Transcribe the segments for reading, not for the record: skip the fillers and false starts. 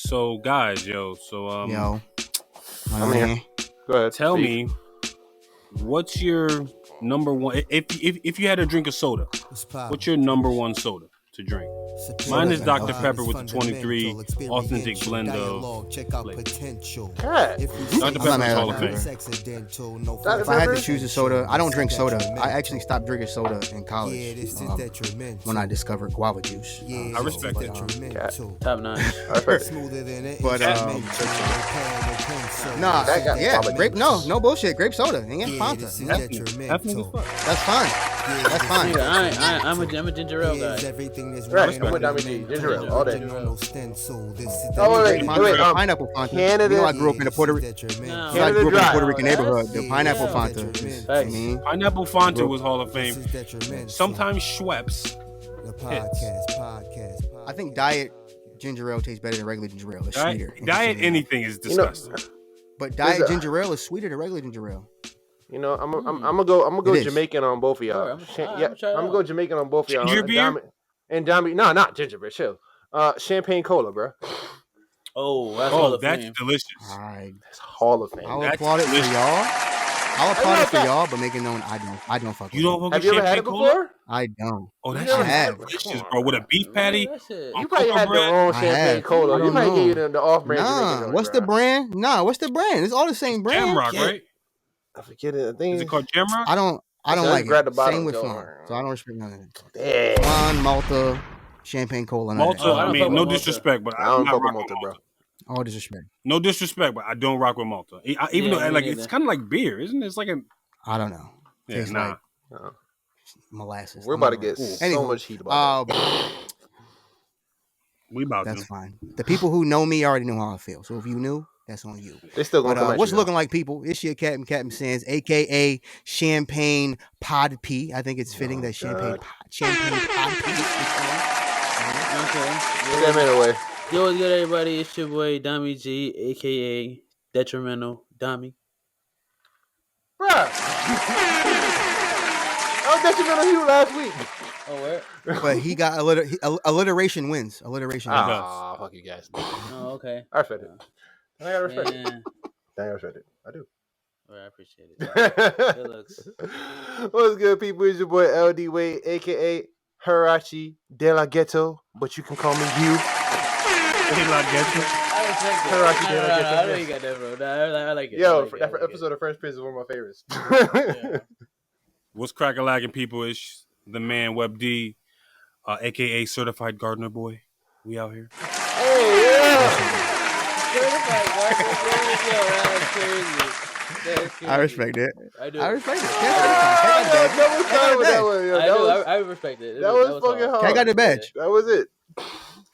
So guys, yo, I'm here. Go ahead. Tell me, what's your number one? If you had to drink a soda, what's your number one soda to drink? Mine is Dr. Pepper with the 23 authentic blend of flavor. Dr. Pepper is Hall of Fame. If I had to choose a soda, I don't drink soda. I actually stopped drinking soda in college when I discovered guava juice. I respect it. Top 9. But grape. No bullshit. Grape soda. Ain't Fanta. That's fine. That's fine. Yeah, I'm a ginger ale guy. Right, I'm with Diamond G. Ginger ale, all day. Wait. Pineapple Fanta. Canada. You know, I grew up in a Puerto Rican neighborhood. The pineapple Fanta. Pineapple Fanta was Hall of Fame. Sometimes Schweppes. I think diet ginger ale tastes better than regular ginger ale. It's sweeter. Diet anything is disgusting. But diet ginger ale is sweeter than regular ginger ale. You know, I'm gonna go Jamaican on both of y'all. I'm gonna go Jamaican on both of y'all. Ginger beer? And Dami, no, not ginger beer. Chill. Champagne cola, bro. That's delicious. All right, that's Hall of Fame. I'll applaud it for y'all. But make it known I don't fuck with it. You don't fuck with Have you ever had it before? I don't. Oh, that shit is delicious, bro. With a beef patty. You probably had the wrong champagne cola. You might get you the off-brand. Nah, what's the brand? What's the brand? It's all the same brand. Jamrock, right? I forget it. I think is it called Jamrock? I don't like it. Same with Flan. So I don't respect none of it. Flan, Malta, champagne cola. Malta, I mean, no disrespect, but I don't fuck with Malta, bro. All disrespect. No disrespect, but I don't rock with Malta. Even though it's kind of like beer, isn't it? It's like I don't know. It's like molasses. We're about to get so much heat about that. That's fine. The people who know me already know how I feel. So if you knew, that's on you. They still gonna come at what's you, looking like, people? It's your Captain Sands, aka Champagne Pod P. I think it's fitting that Champagne Pod P. Okay. Get that man away. Yo, what's good, everybody? It's your boy Dami G, aka Detrimental Dami. Bruh. I was Detrimental you last week. Oh, where? But he got alliteration wins. Alliteration wins. Ah, fuck you guys. Oh, okay. I respect it. I gotta respect it. I respect it. I do. All right, I appreciate it. Good looks. What's good, people? It's your boy LD Wade, aka Hirachi De La Ghetto, but you can call me you. De La Ghetto. Hirachi De La Ghetto. I know you got that, bro. I like it. Yo, that episode of Fresh Prince is one of my favorites. What's crack-a-lacking, people? It's the man Web D, aka Certified Gardener Boy. We out here. Hey, yeah. Certified Gardener Boy. Yo, that's crazy. I respect it. I do. I respect it. I respect it. That was fucking hard. Cat got the badge. That was it.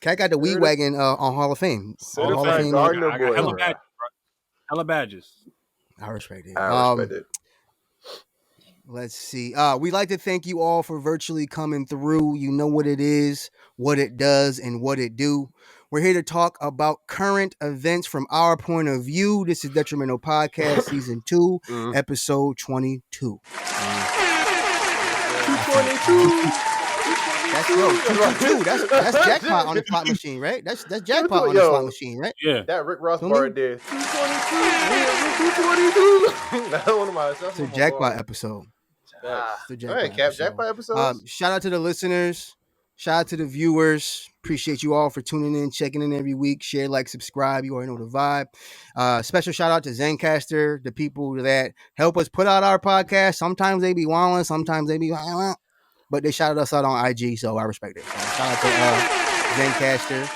Cat got the weed wagon on Hall of Fame. Certified Gardener Boy. Hella badges. I respect it. I respect it. Let's see. We'd like to thank you all for virtually coming through. You know what it is, what it does, and what it do. We're here to talk about current events from our point of view. This is Detrimental Podcast, Season 2, Episode 22. 222. That's jackpot on the slot machine, right? That's jackpot on the slot machine, right? Yeah. That Rick Ross bar did. 222. That's one of my. It's a jackpot episode. Jackpot episodes. Shout out to the listeners. Shout out to the viewers. Appreciate you all for tuning in, checking in every week. Share, like, subscribe. You already know the vibe. Special shout out to Zencaster, the people that help us put out our podcast. Sometimes they be wilding, sometimes they be wild, but they shouted us out on IG, so I respect it. So shout out to Zencaster.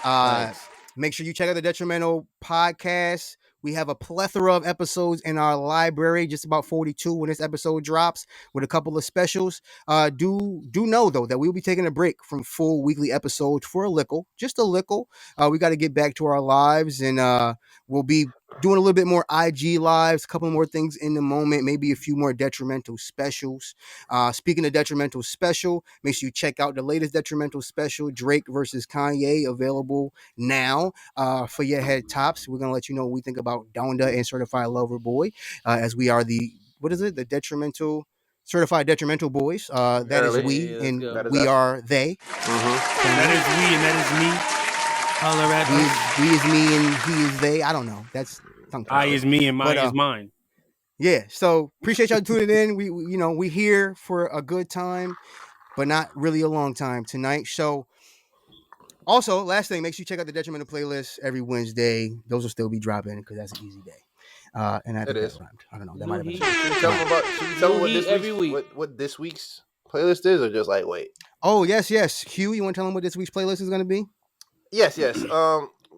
Nice. Make sure you check out the Detrimental Podcast. We have a plethora of episodes in our library, just about 42 when this episode drops, with a couple of specials. Do know, though, that we'll be taking a break from full weekly episodes for a little, just a little. We got to get back to our lives, and we'll be doing a little bit more IG lives, a couple more things in the moment, maybe a few more Detrimental specials. Speaking of Detrimental special, make sure you check out the latest Detrimental special, Drake versus Kanye, available now for your head tops. We're going to let you know what we think about Donda and Certified Lover Boy, as we are the Detrimental, Certified Detrimental Boys. That is we, and we are they. That is we, and that is me. Holler at us. We is me and he is they. I don't know. That's tongue I twister. is me and mine But, is mine. Yeah, so appreciate y'all tuning in. We here for a good time, but not really a long time tonight. So also, last thing, make sure you check out the Detrimental playlist every Wednesday. Those will still be dropping because that's an easy day. And I think It that is. rhymed. I don't know. That New might have been. heat. Should we tell them what this every week's, week. what this week's playlist is, or just like wait? Oh yes. Hugh, you want to tell them what this week's playlist is going to be? Yes.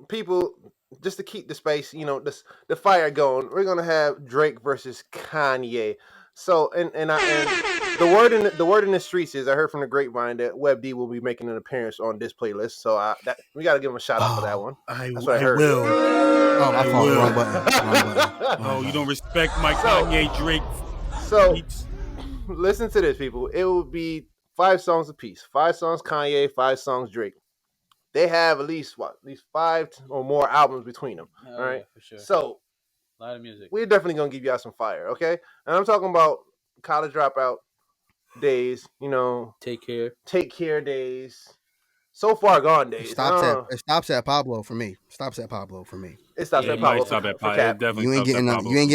People, just to keep the space, the fire going, we're gonna have Drake versus Kanye. So, and the word in the streets is, I heard from the grapevine that Web D will be making an appearance on this playlist. So we gotta give him a shout out for that one. That's what I heard. will. Oh, my fault. will. Wrong button. Oh, you don't respect my Kanye Drake. So, beats. listen to this, people. It will be 5 songs apiece. 5 songs Kanye, 5 songs Drake. They have at least 5 or more albums between them. Oh, all right, yeah, for sure. So A lot of music. we're definitely gonna give y'all some fire, okay? And I'm talking about college dropout days, Take care. take care days, so far gone days. It stops at Pablo for me. It stops Yeah, at Pablo it might stop at for Pablo. It Cap. definitely You ain't stops at getting nothing. Pablo. You ain't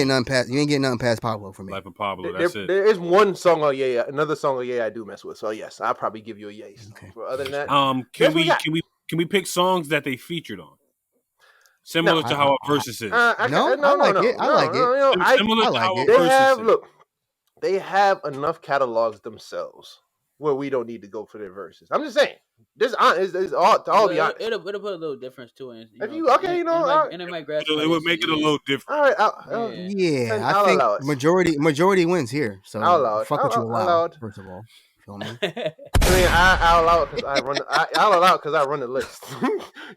getting nothing past Pablo for me. Life of Pablo. That's it. There is one song on Yeah, another song on Yeah I do mess with. So yes, I'll probably give you a yes. Okay. But other than that, Can we pick songs that they featured on? Similar to how our Verzuz is. I like it. Similar I to like how it. our Verzuz is. They have enough catalogs themselves where we don't need to go for their verses. I'm just saying. This is all to all be honest. It'll put a little difference too. And It might grasp. It would make it a little different. All right, Yeah, I'll I think allow it. majority wins here. So I'll allow it. fuck what you I'll allow. allow it. First of all, feel me? I mean, I'll allow it because I'll allow it because I run the list.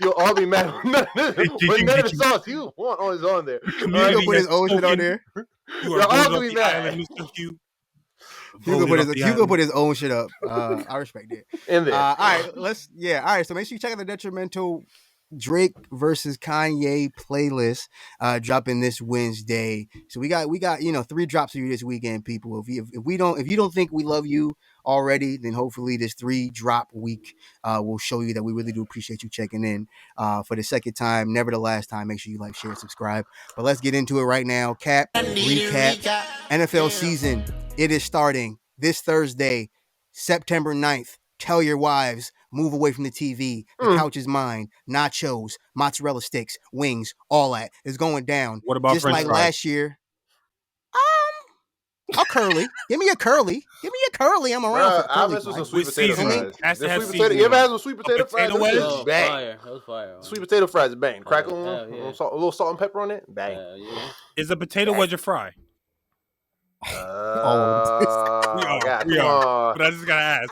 You'll all be mad when none of the songs you want is on there. You gonna put his own shit on there? You'll all gonna be mad. Hugo put his own shit up. I respect it. In there. All right, all right. So make sure you check out the Detrimental Drake versus Kanye playlist dropping this Wednesday. So we got 3 drops for you this weekend, people. If you don't think we love you already, then hopefully this 3 drop week will show you that we really do appreciate you checking in for the second time, never the last time. Make sure you like, share, subscribe. But let's get into it right now. Recap. NFL season. It is starting this Thursday, September 9th. Tell your wives, move away from the TV. The couch is mine. Nachos, mozzarella sticks, wings, all that is going down. What about just French like fries? last year? A curly. Give me a curly. I'm around for I'll curly mess with some fries. sweet potato seasoning. fries. Has to have Sweet potato. seasoning. You ever had some sweet potato fries? potato wedge? Oh, Bang. fire. That was fire. Sweet potato fries, bang. Crackle yeah. them, a little salt and pepper on it, bang. Yeah. Is a potato wedge a fry? God, We come are. on. But I just gotta ask.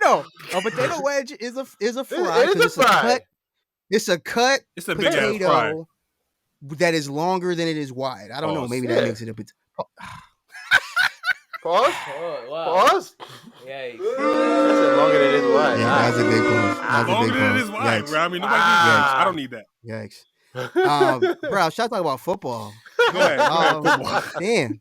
No, a potato wedge is a fry. It is a fry. It's a cut It's a big ass fry. potato that is longer than it is wide. I don't know. Pause. Maybe Yeah. that makes it a bit. Pause. Oh, wow. Pause. Yikes. That's it, longer than it is wide. Yeah, that's a big pause. That's a Longer big than it pause. is wide, Yikes. bro. I mean, nobody needs that. I don't need that. Yikes. Bro, I was trying to talk about football. Go ahead. Damn.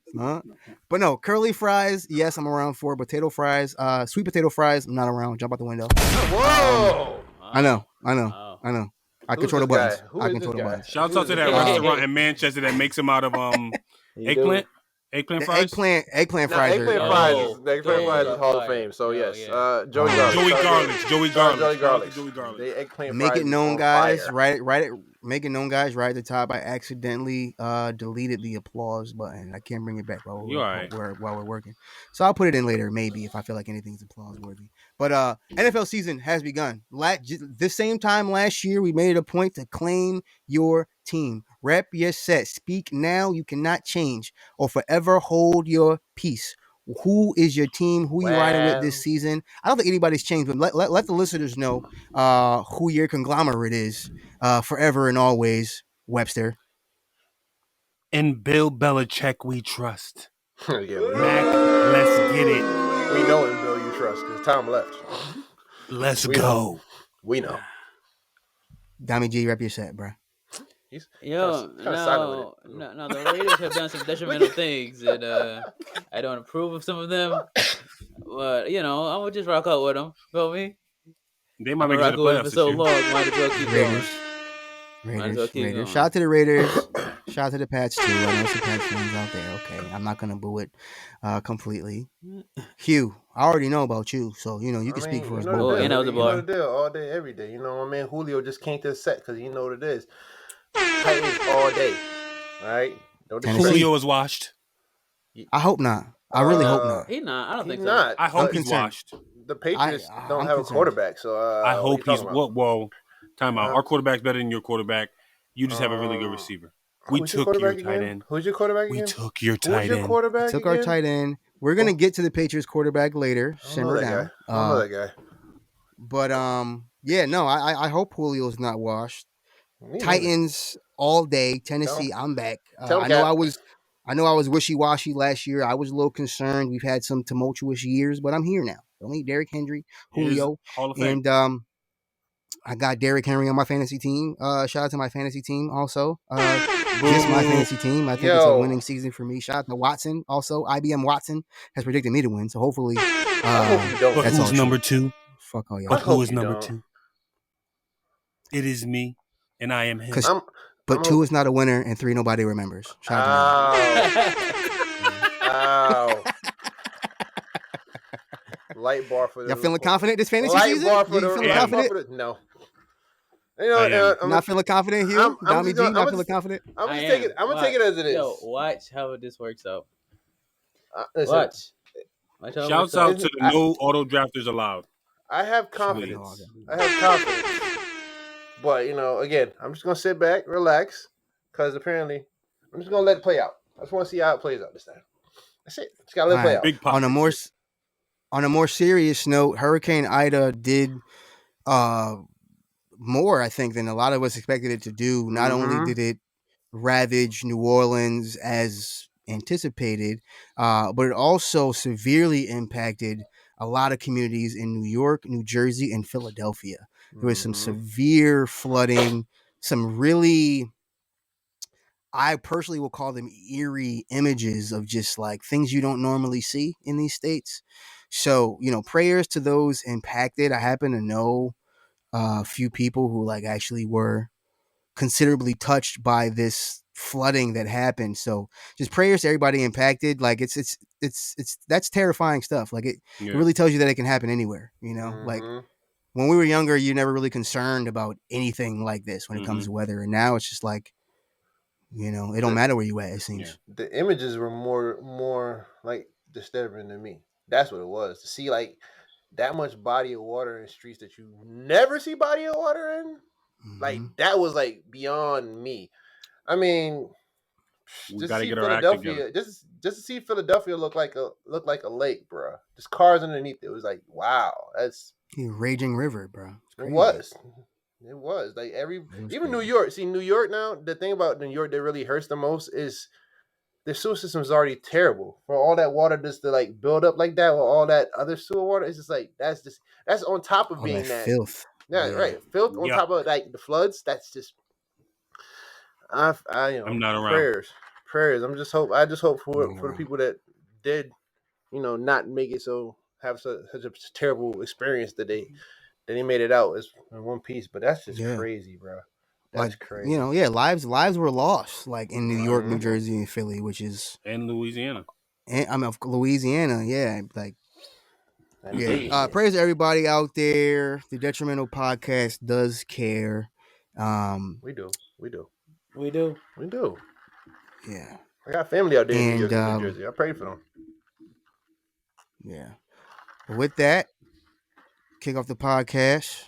But no, curly fries, yes, I'm around for. Potato fries, sweet potato fries, I'm not around. Jump out the window. Whoa. I know. Wow. I Who's control the this guy? buttons. Who I is control this the guy? buttons. Shout out to that Yeah. restaurant in Manchester that makes them out of eggplant The fries. eggplant Nah, fries. eggplant are- fries Oh. is Hall of Fame. So Yeah, yes, yeah. Joey Garlic. Joey Garlic. Joey Garlic. Joey Garlic. The eggplant Make fries it is known, on guys. fire. Make it known, guys. Right at the top, I accidentally deleted the applause button. I can't bring it back while You all right. we're working. So I'll put it in later, maybe if I feel like anything's applause worthy. But NFL season has begun. The same time last year, we made it a point to claim your team. Rep your set. Speak now. You cannot change or forever hold your peace. Who is your team? Who you riding with this season? I don't think anybody's changed, but let the listeners know who your conglomerate is forever and always, Webster. In Bill Belichick, we trust. Yeah, we Mac, let's get it. know him, Bill. You trust because Tom left. Let's We go. We know. Dami G, rep your set, bro. He's Yo, kinda silent with no, the Raiders have done some detrimental things, and I don't approve of some of them. But I'm gonna just rock out with them. Feel me? They might I've make been it to the rocking with them playoffs for this so year. long. Might as well keep going. Raiders. Might as well keep Raiders. going. Shout out to the Raiders. Shout out to the Pats too. I know some Pats fans out there. Okay, I'm not gonna boo it completely. Hugh, I already know about you, so you can speak for us both. Oh, and I was a You know boy. the deal all day, every day. You know, my man Julio just came to the set because you know what it is. Titans all day. All right? Don't Tennessee. Julio is washed. I hope not. I really hope not. He not. I don't think so. Not. I hope But he's washed. the Patriots don't I'm have concerned. a quarterback, so I hope what are you he's talking about? well. Time out. Our quarterback's better than your quarterback. You just have a really good receiver. We Who's took your tight end. Who's your quarterback We again? took your Who's tight your end. quarterback Took again? our tight end. We're gonna get to the Patriots quarterback later. I don't know Simmer that down. guy. I don't know that guy. But yeah, no, I hope Julio's not washed. Me neither. Titans all day. Tennessee, I'm back. Tell I know Cap. I know I was wishy-washy last year. I was a little concerned. We've had some tumultuous years, but I'm here now. Don't need Derrick Henry, Julio, Hall of Fame. and I got Derrick Henry on my fantasy team. Shout out to my fantasy team also. Just my fantasy team. I think it's a winning season for me. Shout out to Watson also. IBM Watson has predicted me to win, so hopefully. don't. But that's all who's true. number 2? Fuck all y'all. But who is you number don't. 2? It is me, and I am him. But 2 is not a winner, and 3 nobody remembers. Shout out to Ow. Light bar for the. y'all feeling confident this fantasy Light season? bar for You the. feeling light confident? bar for the no. I am. Not feeling confident, Hugh? I'm Dami just G, gonna- not I'm feeling just- confident? I'm I just am. taking. I'm gonna take it as it is. Yo, watch how this works out. Listen, Watch. Watch how it Shouts works out to the no auto drafters allowed. I have confidence. But again, I'm just gonna sit back, relax, because apparently, I'm just gonna let it play out. I just want to see how it plays out this time. That's it. Just gotta let it play out. Big pop. On a more serious note, Hurricane Ida did more, I think, than a lot of us expected it to do. Not only did it ravage New Orleans as anticipated, but it also severely impacted a lot of communities in New York, New Jersey, and Philadelphia. There was some severe flooding, some really, I personally will call them eerie images of just like things you don't normally see in these states. So, prayers to those impacted. I happen to know a few people who actually were considerably touched by this flooding that happened. So just prayers to everybody impacted. It's that's terrifying stuff. It really tells you that it can happen anywhere, when we were younger, you're never really concerned about anything like this when it comes to weather. And now it's just it don't matter where you at, it seems. Yeah. The images were more disturbing to me. That's what it was. To see that much body of water in streets that you never see body of water in. That was beyond me. I mean, we gotta get our act together. Just to see Philadelphia look like a lake, bro. Just cars underneath it. It was wow, that's raging river, bro. It was. Even New York. See, New York now. The thing about New York that really hurts the most is their sewer system is already terrible. For all that water just to build up like that, with all that other sewer water, it's just that's on top of all being that filth. Yeah, right. Filth on top of the floods. That's just. I'm not around. Prayers. I just hope for the people that did, not make it have such a terrible experience that they made it out as in one piece. But that's just crazy, bro. That's crazy. Lives were lost in New York, New Jersey, and Philly, which is and Louisiana. And Louisiana, yeah, prayers to everybody out there. The Detrimental podcast does care. We do. Yeah. I got family out there in New Jersey. I pray for them. Yeah. But with that, kick off the podcast.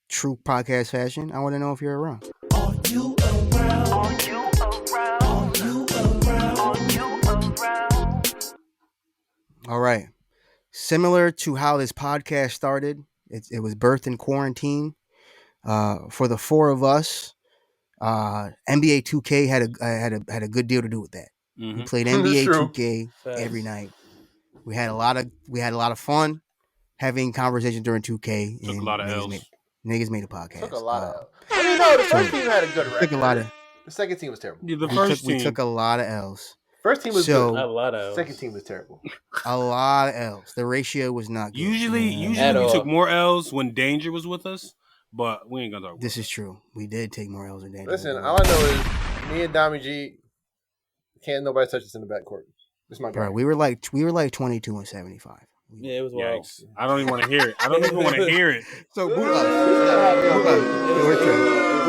True podcast fashion. I want to know if you're around. Are you around? Are you around? Are you around? Are you around? All right. Similar to how this podcast started, it was birthed in quarantine. For the four of us, NBA 2K had a good deal to do with that. We played NBA 2K every night. We had a lot of fun having conversations during 2K. Took a lot of L's. Niggas made a podcast. Took a lot of L's. I mean, no, the first team had a good record. The second team was terrible. Yeah, we took a lot of L's. First team was good. A lot of L's. Second team was terrible. A lot of L's. The ratio was not good. Usually we took more L's when Danger was with us. But we ain't gonna talk about This is true. We did take more L's than Daniel. Listen, all I know is me and Dami G can't nobody touch us in the backcourt. This is my guy. Bro, we were like 22 and 75. Yeah, it was wild. Yikes. I don't even want to hear it. I don't even want to hear it. So boo us.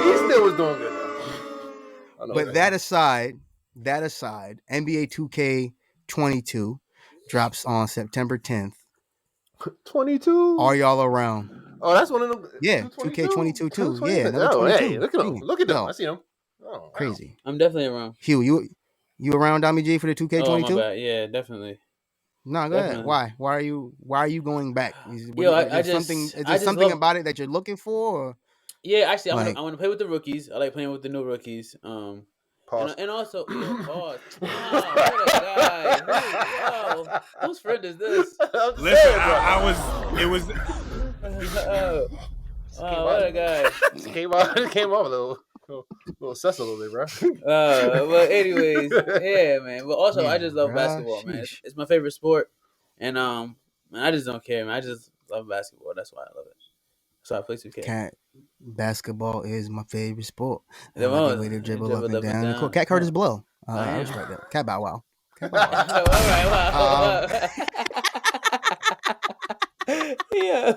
He still was doing good though. But that aside, NBA 2K22 drops on September 10th. 22. Are y'all around? Oh, that's one of them. Yeah, 2K22 too. Yeah, oh, 22. hey, look at them. Look at them. No. I see them. Oh, wow. Crazy. I'm definitely around. Hugh, you around Dami G for the 2K22? Oh, my bad. Yeah, definitely. No, go ahead. Why? Why are you going back? Is there something love... about it that you're looking for? Or? Yeah, actually, I want to play with the rookies. I like playing with the new rookies. And also, pause. What a guy! Whose friend is this? Listen, it was. What a guy! Came off a little sus a little bit, bro. But anyways, yeah, man. But also, I just love basketball, man. It's my favorite sport, and I just don't care, man. I just love basketball. That's why I love it. So I play 2K. Cat, basketball is my favorite sport. The like the way to dribble up and down. The court. Cat Curtis Blow. I respect that. Cat Bow Wow. Cat Bow Wow. All right, wow. Yeah.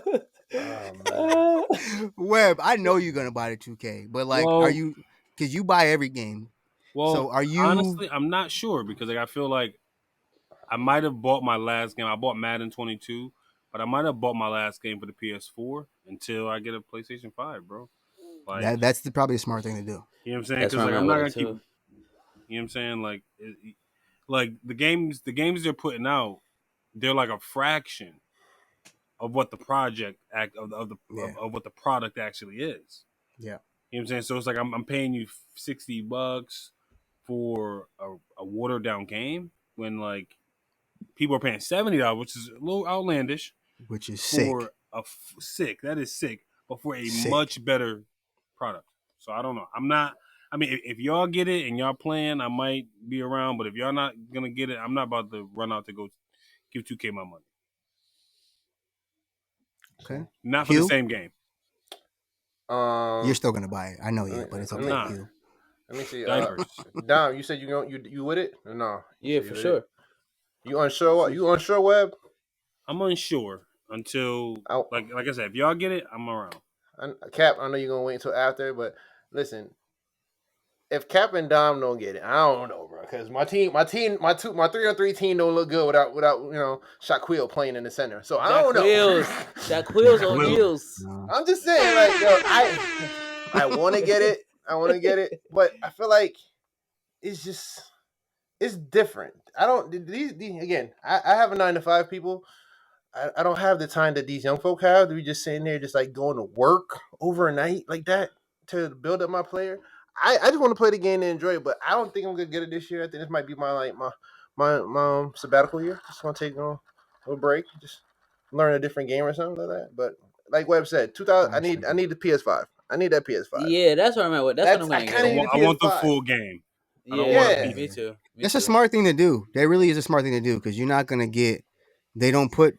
Webb, I know you're gonna buy the 2K, but like, are you? Because you buy every game. Well, so are you? Honestly, I'm not sure because like I feel like I might have bought my last game. I bought Madden 22, but I might have bought my last game for the PS4 until I get a PlayStation 5, bro. Like that's probably a smart thing to do. You know what I'm saying? Because like I'm not gonna keep. You know what I'm saying? Like the games they're putting out, they're like a fraction of what the project of what the product actually is. Yeah. You know what I'm saying? So it's like I'm paying you $60 for a watered down game when like people are paying $70, which is a little outlandish. Which is sick. Sick. That is sick. But for a much better product. So I don't know. I mean, if y'all get it and y'all playing, I might be around. But if y'all not gonna get it, I'm not about to run out to go give 2K my money. Okay. Not for the same game. You're still gonna buy it. I know you, but it's okay. Let me see. Dom, you said you with it or no? Yeah, for sure. You unsure? You unsure, Webb? I'm unsure until like I said, if y'all get it, I'm around. Cap, I know you're gonna wait until after, but listen, if Cap and Dom don't get it, I don't know, bro. Because my 3-on-3 team don't look good without Shaquille playing in the center. So I don't know. Shaquille's on heels. I'm just saying, like, yo, I want to get it. But I feel like it's different. I don't these again. I have a 9-to-5 people. I don't have the time that these young folk have to be just sitting there, just like going to work overnight like that to build up my player. I just want to play the game and enjoy it, but I don't think I'm gonna get it this year. I think this might be my sabbatical year. Just want to take a break, just learn a different game or something like that. But like Webb said, 2000. I need the PS5. I need that PS5. Yeah, that's what I'm at with. That's what I'm gonna get. I want the full game. Yeah, me too. That's a smart thing to do. That really is a smart thing to do because you're not gonna get. They don't put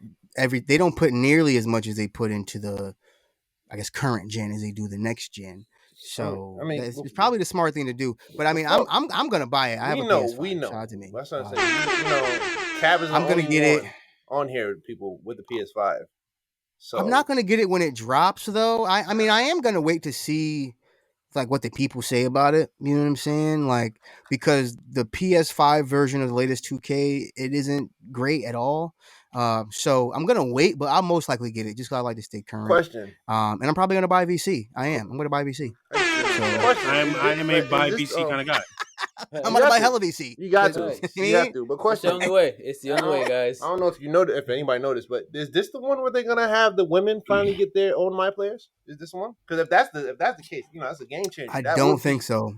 nearly as much as they put into the, I guess, current gen as they do the next gen. So I mean, it's probably the smart thing to do. But I mean, I'm gonna buy it. I have a PS5. We know. Shout out to me. That's what I'm saying. Cab is. I'm gonna get it on here. People with the PS5. So I'm not gonna get it when it drops, though. I mean, I am gonna wait to see like what the people say about it. You know what I'm saying? Like because the PS5 version of the latest 2K, it isn't great at all. So I'm gonna wait, but I'll most likely get it just because I like to stay current. Question. And I'm probably gonna buy VC. I'm gonna buy VC. I am a buy VC kind of guy. I'm gonna buy hella VC. You got to. You have to. But question. It's the only way. It's the only way, guys. I don't know if anybody noticed, but is this the one where they're gonna have the women finally get their own My Players? Is this one? Because if that's the case, that's a game changer. I don't think so.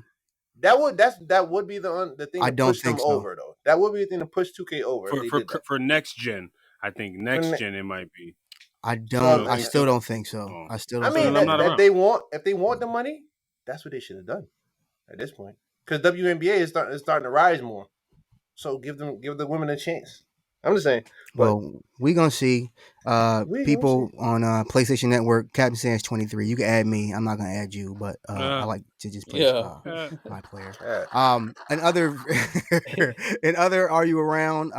That would be the thing to push them over though. That would be the thing to push 2K over for next gen. I think next gen it might be. I still don't think so. I still. Don't if they want the money, that's what they should have done at this point. Because WNBA is starting to rise more, so give the women a chance. I'm just saying. Well, we're gonna see. People on PlayStation Network, Captain Sands 23. You can add me. I'm not gonna add you, but I like to just play my player. And other and other Are You Around?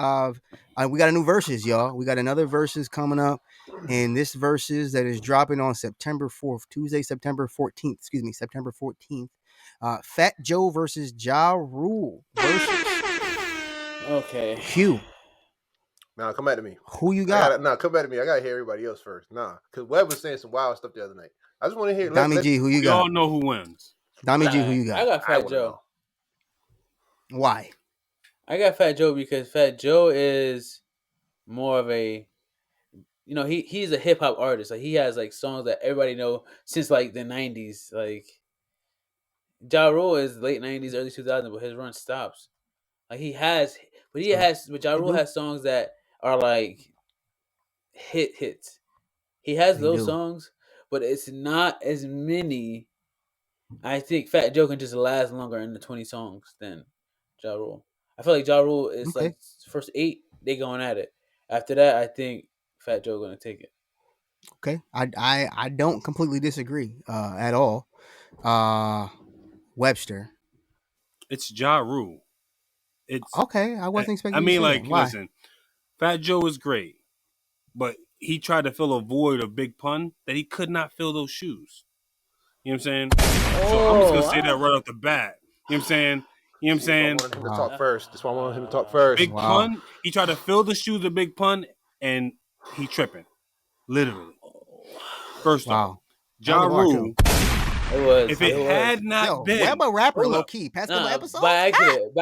We got a new Verzuz, y'all. We got another Verzuz coming up, and this Verzuz that is dropping on September 4th, Tuesday, September 14th. Excuse me, September 14th. Fat Joe versus Ja Rule. Okay. Hugh. Nah, come back to me. Who you got? Come back to me. I gotta hear everybody else first. Nah, because Webb was saying some wild stuff the other night. I just want to hear. Dami G, who you got? We all know who wins. Dami G, who you got? I got Fat Joe. Why? I got Fat Joe because Fat Joe is more of a, he's a hip hop artist. Like he has like songs that everybody know since like the 90s. Like Ja Rule is late 90s, early 2000s, but his run stops. Like but Ja Rule has songs that are like hits. He has those songs, but it's not as many. I think Fat Joe can just last longer in the 20 songs than Ja Rule. I feel like Ja Rule is like first 8, they going at it. After that, I think Fat Joe gonna take it. Okay, I don't completely disagree at all. Webster, it's Ja Rule. It's okay. I wasn't expecting. I mean, like, listen, Fat Joe is great, but he tried to fill a void of Big Pun that he could not fill those shoes. You know what I'm saying? So I'm just gonna say that right off the bat. You know what I'm saying? You know what I'm saying? I wanted him to talk first. That's why I wanted him to talk first. Big Pun, he tried to fill the shoes of Big Pun, and he tripping, literally. First off, Ja Rule. If it had not been, Web a rapper low key. Past couple episodes. By accident.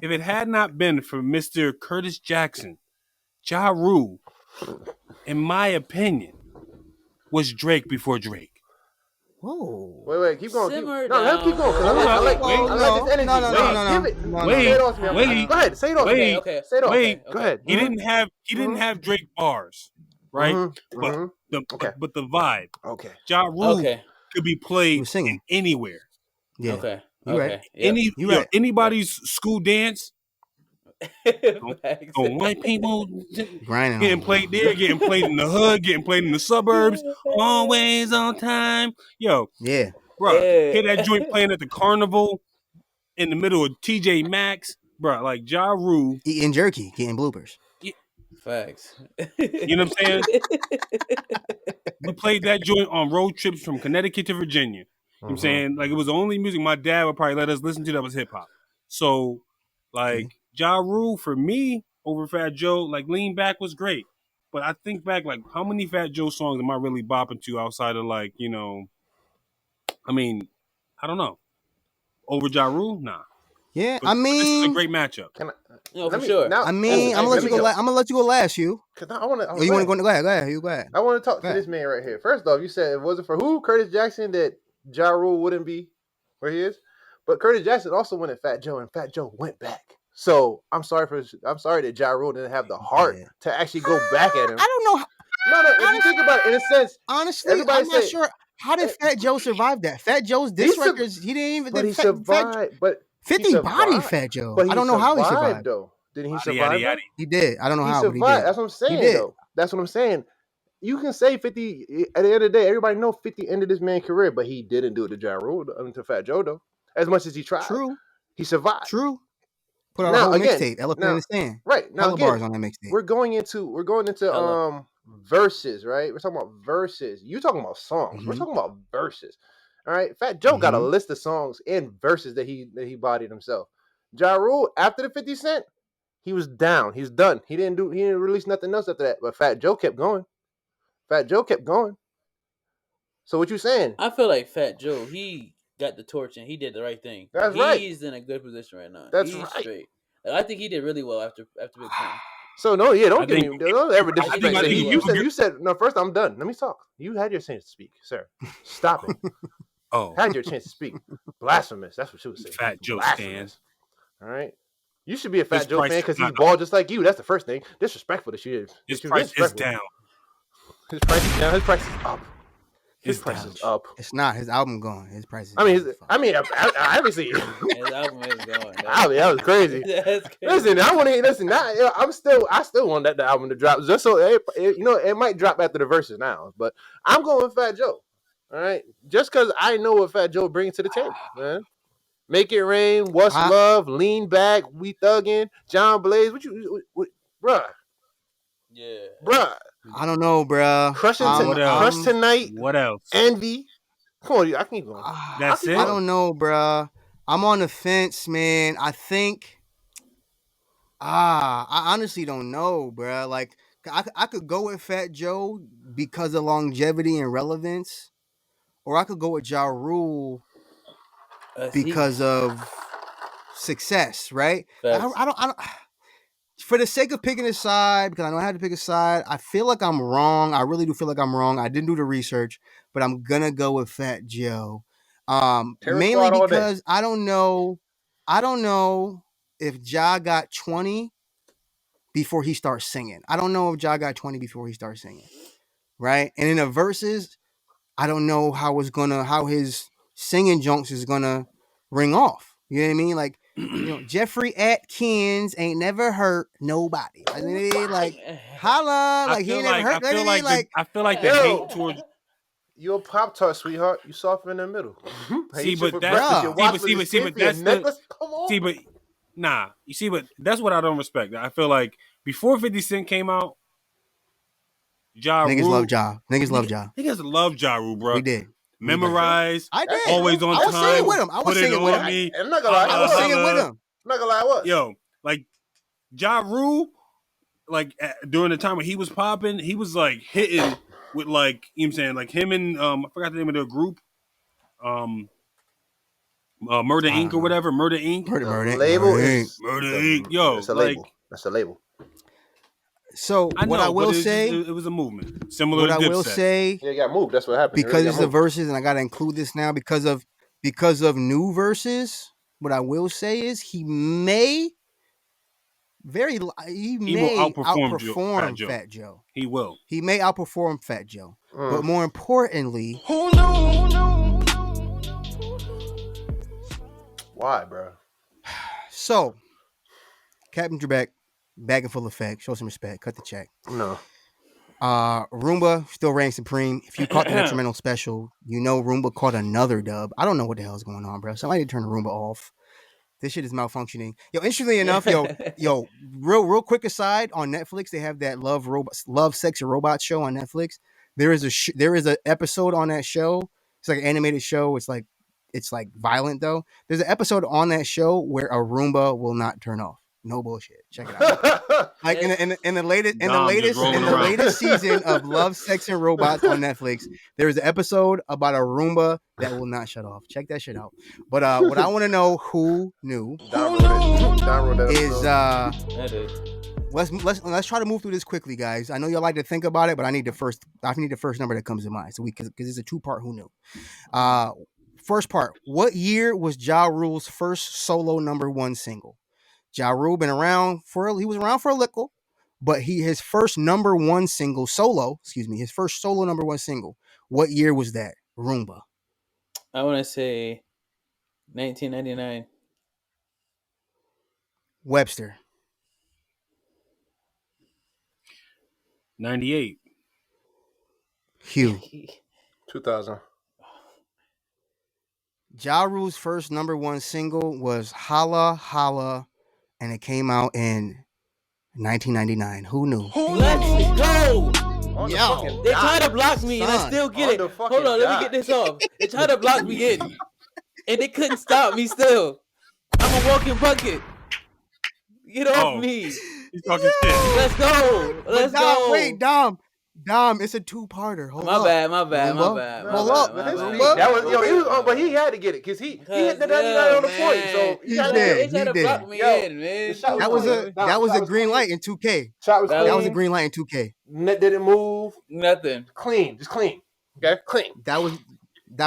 If it had not been for Mr. Curtis Jackson, Ja Rule, in my opinion, was Drake before Drake. Whoa. Wait, keep going. Keep going. I like this energy. No. Wait. Go ahead. Say it off. Okay. Say it off. Okay. Go ahead. He didn't have Drake bars, right? But the vibe. Okay. Ja Rule could be played anywhere. Yeah. Okay. Right. Anybody's school dance. White people getting played there, getting played in the hood, getting played in the suburbs, always on time. Yo, yeah, bro, hear that joint playing at the carnival in the middle of TJ Maxx, bro. Like Ja Rule eating jerky, getting bloopers. Facts. You know what I'm saying? We played that joint on road trips from Connecticut to Virginia. You know what I'm saying? Like, it was the only music my dad would probably let us listen to that was hip hop. So, like, Ja Rule, for me, over Fat Joe, like, Lean Back was great. But I think back, like, how many Fat Joe songs am I really bopping to outside of, like, I mean, I don't know. Over Ja Rule? Nah. Yeah, but this is a great matchup. For sure. Now, I'm gonna let you go. I'm gonna let you go last, Hugh. Because I want to. You want to go? Go ahead. Hugh, go ahead. I want to talk to this man right here. First off, you said it wasn't for who? Curtis Jackson, that Ja Rule wouldn't be where he is. But Curtis Jackson also went at Fat Joe, and Fat Joe went back. So I'm sorry that Ja Rule didn't have the heart to actually go back at him. I don't know. No. If you think about it, in a sense, honestly, I'm not sure. How did Fat Joe survive that? Fat Joe's diss records, he didn't even. But he survived. But 50 bodied Fat Joe. But I don't know how he survived. Though. Didn't he survive? He did. I don't know how. He survived. That's what I'm saying. Though. That's what I'm saying. You can say 50. At the end of the day, everybody know 50 ended this man's career, but he didn't do it to Ja Rule, to Fat Joe though. As much as he tried. True. He survived. True. Put out a whole mixtape. Elephant in the Stand. Right. Now again, bars on that mixtape. We're going into verses, right? We're talking about verses. You talking about songs. We're talking about verses. All right. Fat Joe got a list of songs and verses that he bodied himself. Ja Rule, after the 50 Cent, he was down. He's done. He didn't release nothing else after that. But Fat Joe kept going. So what you saying? I feel like Fat Joe, he got the torch and he did the right thing. That's right. He's in a good position right now. That's He's right. Straight. Like, I think he did really well after Big Pun. So don't ever disrespect me. You said no. First, I'm done. Let me talk. You had your chance to speak, sir. Stop it. Had your chance to speak. Blasphemous. That's what you would say. Fat Joe stands. All right. You should be a Fat Joe fan because he's bald just like you. That's the first thing. Disrespectful that you did. His price is down. His price is down. His price is up. His price is up. It's not. His album gone. His price is. Obviously. His album is gone. That was crazy. That's crazy. Listen, I want to listen. I still want that the album to drop, just so it might drop after the verses now. But I'm going with Fat Joe. All right, just because I know what Fat Joe brings to the table, man. Make It Rain, What's Love, Lean Back, We Thuggin', John Blaze. Bruh? Yeah, bruh. I don't know, bruh. Crush Tonight. What else? Envy. Come on, I can keep going. That's it. I don't know, bruh. I'm on the fence, man. I think. I honestly don't know, bruh. Like, I could go with Fat Joe because of longevity and relevance, or I could go with Ja Rule because of success, right? I don't. For the sake of picking a side, because I know I had to pick a side, I feel like I'm wrong. I really do feel like I'm wrong. I didn't do the research, but I'm gonna go with Fat Joe. Mainly because I don't know if Ja got 20 before he starts singing. I don't know if Ja got 20 before he starts singing, right? And in the verses, I don't know how his singing junks is gonna ring off. You know what I mean? Like, Jeffrey Atkins ain't never hurt nobody. I mean, like, holla, like he ain't never hurt. I feel like the hate towards. You're a Pop-Tart, sweeheart. You soft in the middle. But that's what I don't respect. I feel like before 50 Cent came out, niggas love Ja. Niggas love Ja Rule, bro. We did. Memorize. I did. Always on time. I was singing with him. I'm not gonna lie. I was singing with him. I'm not gonna lie. What? Yo, like Ja Rule, like during the time when he was popping, he was like hitting with like, you know what I'm saying, like him and I forgot the name of the group. Murder Inc. or whatever. Murder Inc. Murder Inc. Yo, that's a label. That's a label. So I will say, it was a movement similar to Dipset. I will say, it got moved. That's what happened. Because it's the verses, and I got to include this now because of new verses. What I will say is he may outperform Fat Joe. He will. He may outperform Fat Joe, but more importantly, who knew? Why, bro? So, Captain Trebek, back in full effect. Show some respect. Cut the check. No. Roomba still reigns supreme. If you caught the Detrimental special, you know Roomba caught another dub. I don't know what the hell is going on, bro. Somebody turn the Roomba off. This shit is malfunctioning. Yo, interestingly enough, real quick aside, on Netflix, they have that Love, Sex, and Robots show on Netflix. There is an episode on that show. It's like an animated show. It's like violent though. There's an episode on that show where a Roomba will not turn off. No bullshit. Check it out. Like in the latest season of Love, Sex, and Robots on Netflix, there's an episode about a Roomba that will not shut off. Check that shit out. But what I want to know, who knew, is let's try to move through this quickly, guys. I know y'all like to think about it, but I need the first number that comes to mind. So because it's a 2-part who knew. First part, what year was Ja Rule's first solo #1 single? Ja Rule been around he was around for a little, but his first #1 single his first solo #1 single. What year was that? Roomba. I want to say 1999. Webster. 98. Hugh. 2000. Ja Rule's first #1 single was Holla Holla, and it came out in 1999. Who knew? Let's go! Yo, they tried to block me, and I still get it. Hold on, let me get this off. They tried to block me in, and they couldn't stop me still. I'm a walking bucket. Get off me. He's talking shit. Let's go. Let's go. Wait, Dom, it's a 2-parter. Hold my up. bad. Hold up. That was but he had to get it because he hit the 99 on the point. So they tried to block me in, man. That was a green light in 2K. Shot was clean. That was a green light in 2K. Net didn't move. Nothing. Clean, just clean. Okay, clean. That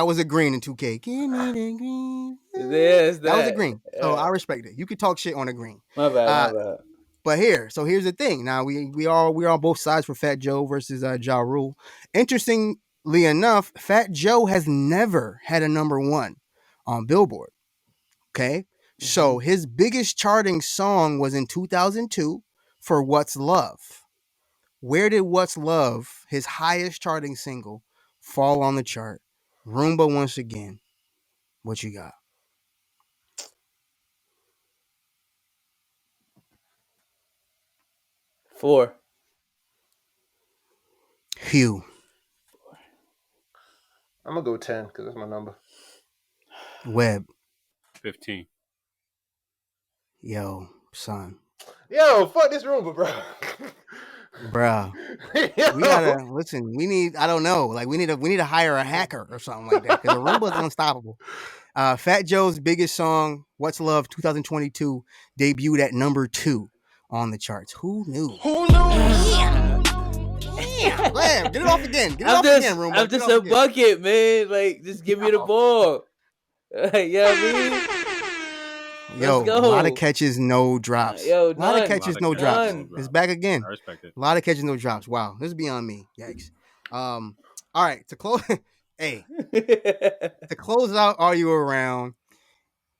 was a green in 2K. Give me the green. That was a green. So I respect it. You could talk shit on a green. My bad. But here's the thing. Now we're on both sides for Fat Joe versus Ja Rule. Interesting enough, Fat Joe has never had a number one on Billboard. Okay. So his biggest charting song was in 2002 for What's Love. Where did What's Love, his highest charting single, fall on the chart? Roomba once again. What you got? Four. Hugh. I'm gonna go 10 because that's my number. Webb. 15. Yo, son. Yo, fuck this Roomba, bro. Bruh. Yo. We gotta listen. We need. I don't know. Like we need to hire a hacker or something like that because the Roomba's unstoppable. Fat Joe's biggest song, "What's Love," 2022, debuted at number 2 on the charts. Who knew? Who knew? Damn. Get it off again. Get it off again, Roomba. I'm just a bucket, man. Like, just give me the ball. Like, you know what I mean? Yo, go. a lot of catches, no drops. Yo, a lot of none. catches, no Lot of drops. catches, no It's back again. I respect it. A lot of catches, no drops. Wow, this is beyond me. Yikes. All right, to close. Hey, to close out Are You Around?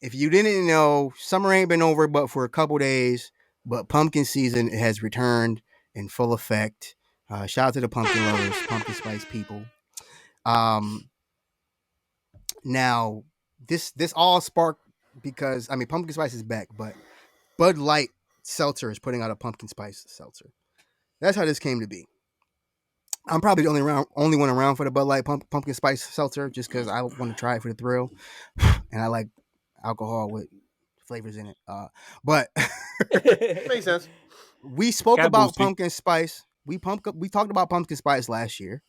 If you didn't know, summer ain't been over but for a couple days, but pumpkin season has returned in full effect. Shout out to the pumpkin lovers, pumpkin spice people. Now, this all sparked because, I mean, pumpkin spice is back, but Bud Light Seltzer is putting out a pumpkin spice seltzer. That's how this came to be. I'm probably the only one around for the Bud Light pumpkin spice seltzer just because I want to try it for the thrill. And I like alcohol with flavors in it. But Makes sense. we spoke Cat about boosty. pumpkin spice. We talked about pumpkin spice last year.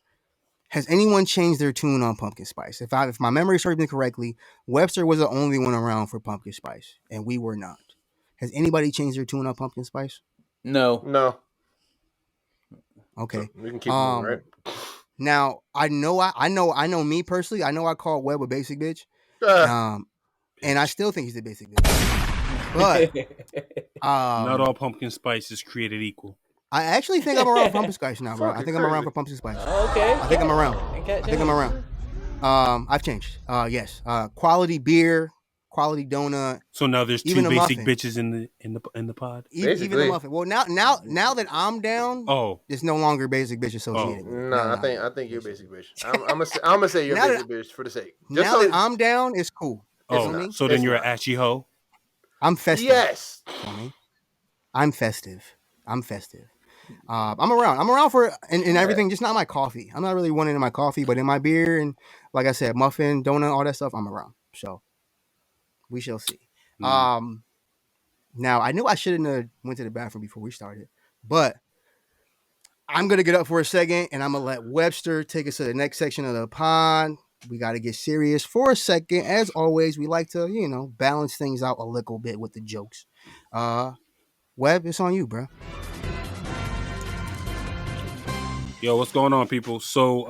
Has anyone changed their tune on pumpkin spice? If my memory serves me correctly, Webster was the only one around for pumpkin spice, and we were not. Has anybody changed their tune on pumpkin spice? No. No. Okay. So we can keep moving, right? Now I know me personally. I know I call Webb a basic bitch. And I still think he's a basic bitch. But Not all pumpkin spice is created equal. I actually think I'm around for pumpkin spice now, bro. I Fucking think I'm around crazy. for pumpkin spice. Okay. I think I'm around. I think I'm around. I've changed. Yes. Quality beer, quality donut. So now there's Even two a basic muffin. bitches in the pod. Even a muffin. Well, now that I'm down, it's no longer basic bitch associated. with it. No, I think you're a basic bitch. I'm gonna say you're a basic bitch for the sake. Just now that I'm down, it's cool. Oh, so then you're an ashy hoe. I'm festive. Yes. I'm festive. I'm around for and everything, just not my coffee. I'm not really one into my coffee, but in my beer and like I said, muffin, donut, all that stuff, I'm around. So we shall see. Now I knew I shouldn't have went to the bathroom before we started, but I'm gonna get up for a second and I'm gonna let Webster take us to the next section of the pod. We got to get serious for a second. As always, we like to, balance things out a little bit with the jokes. Webb, it's on you, bro. Yo, what's going on, people? So,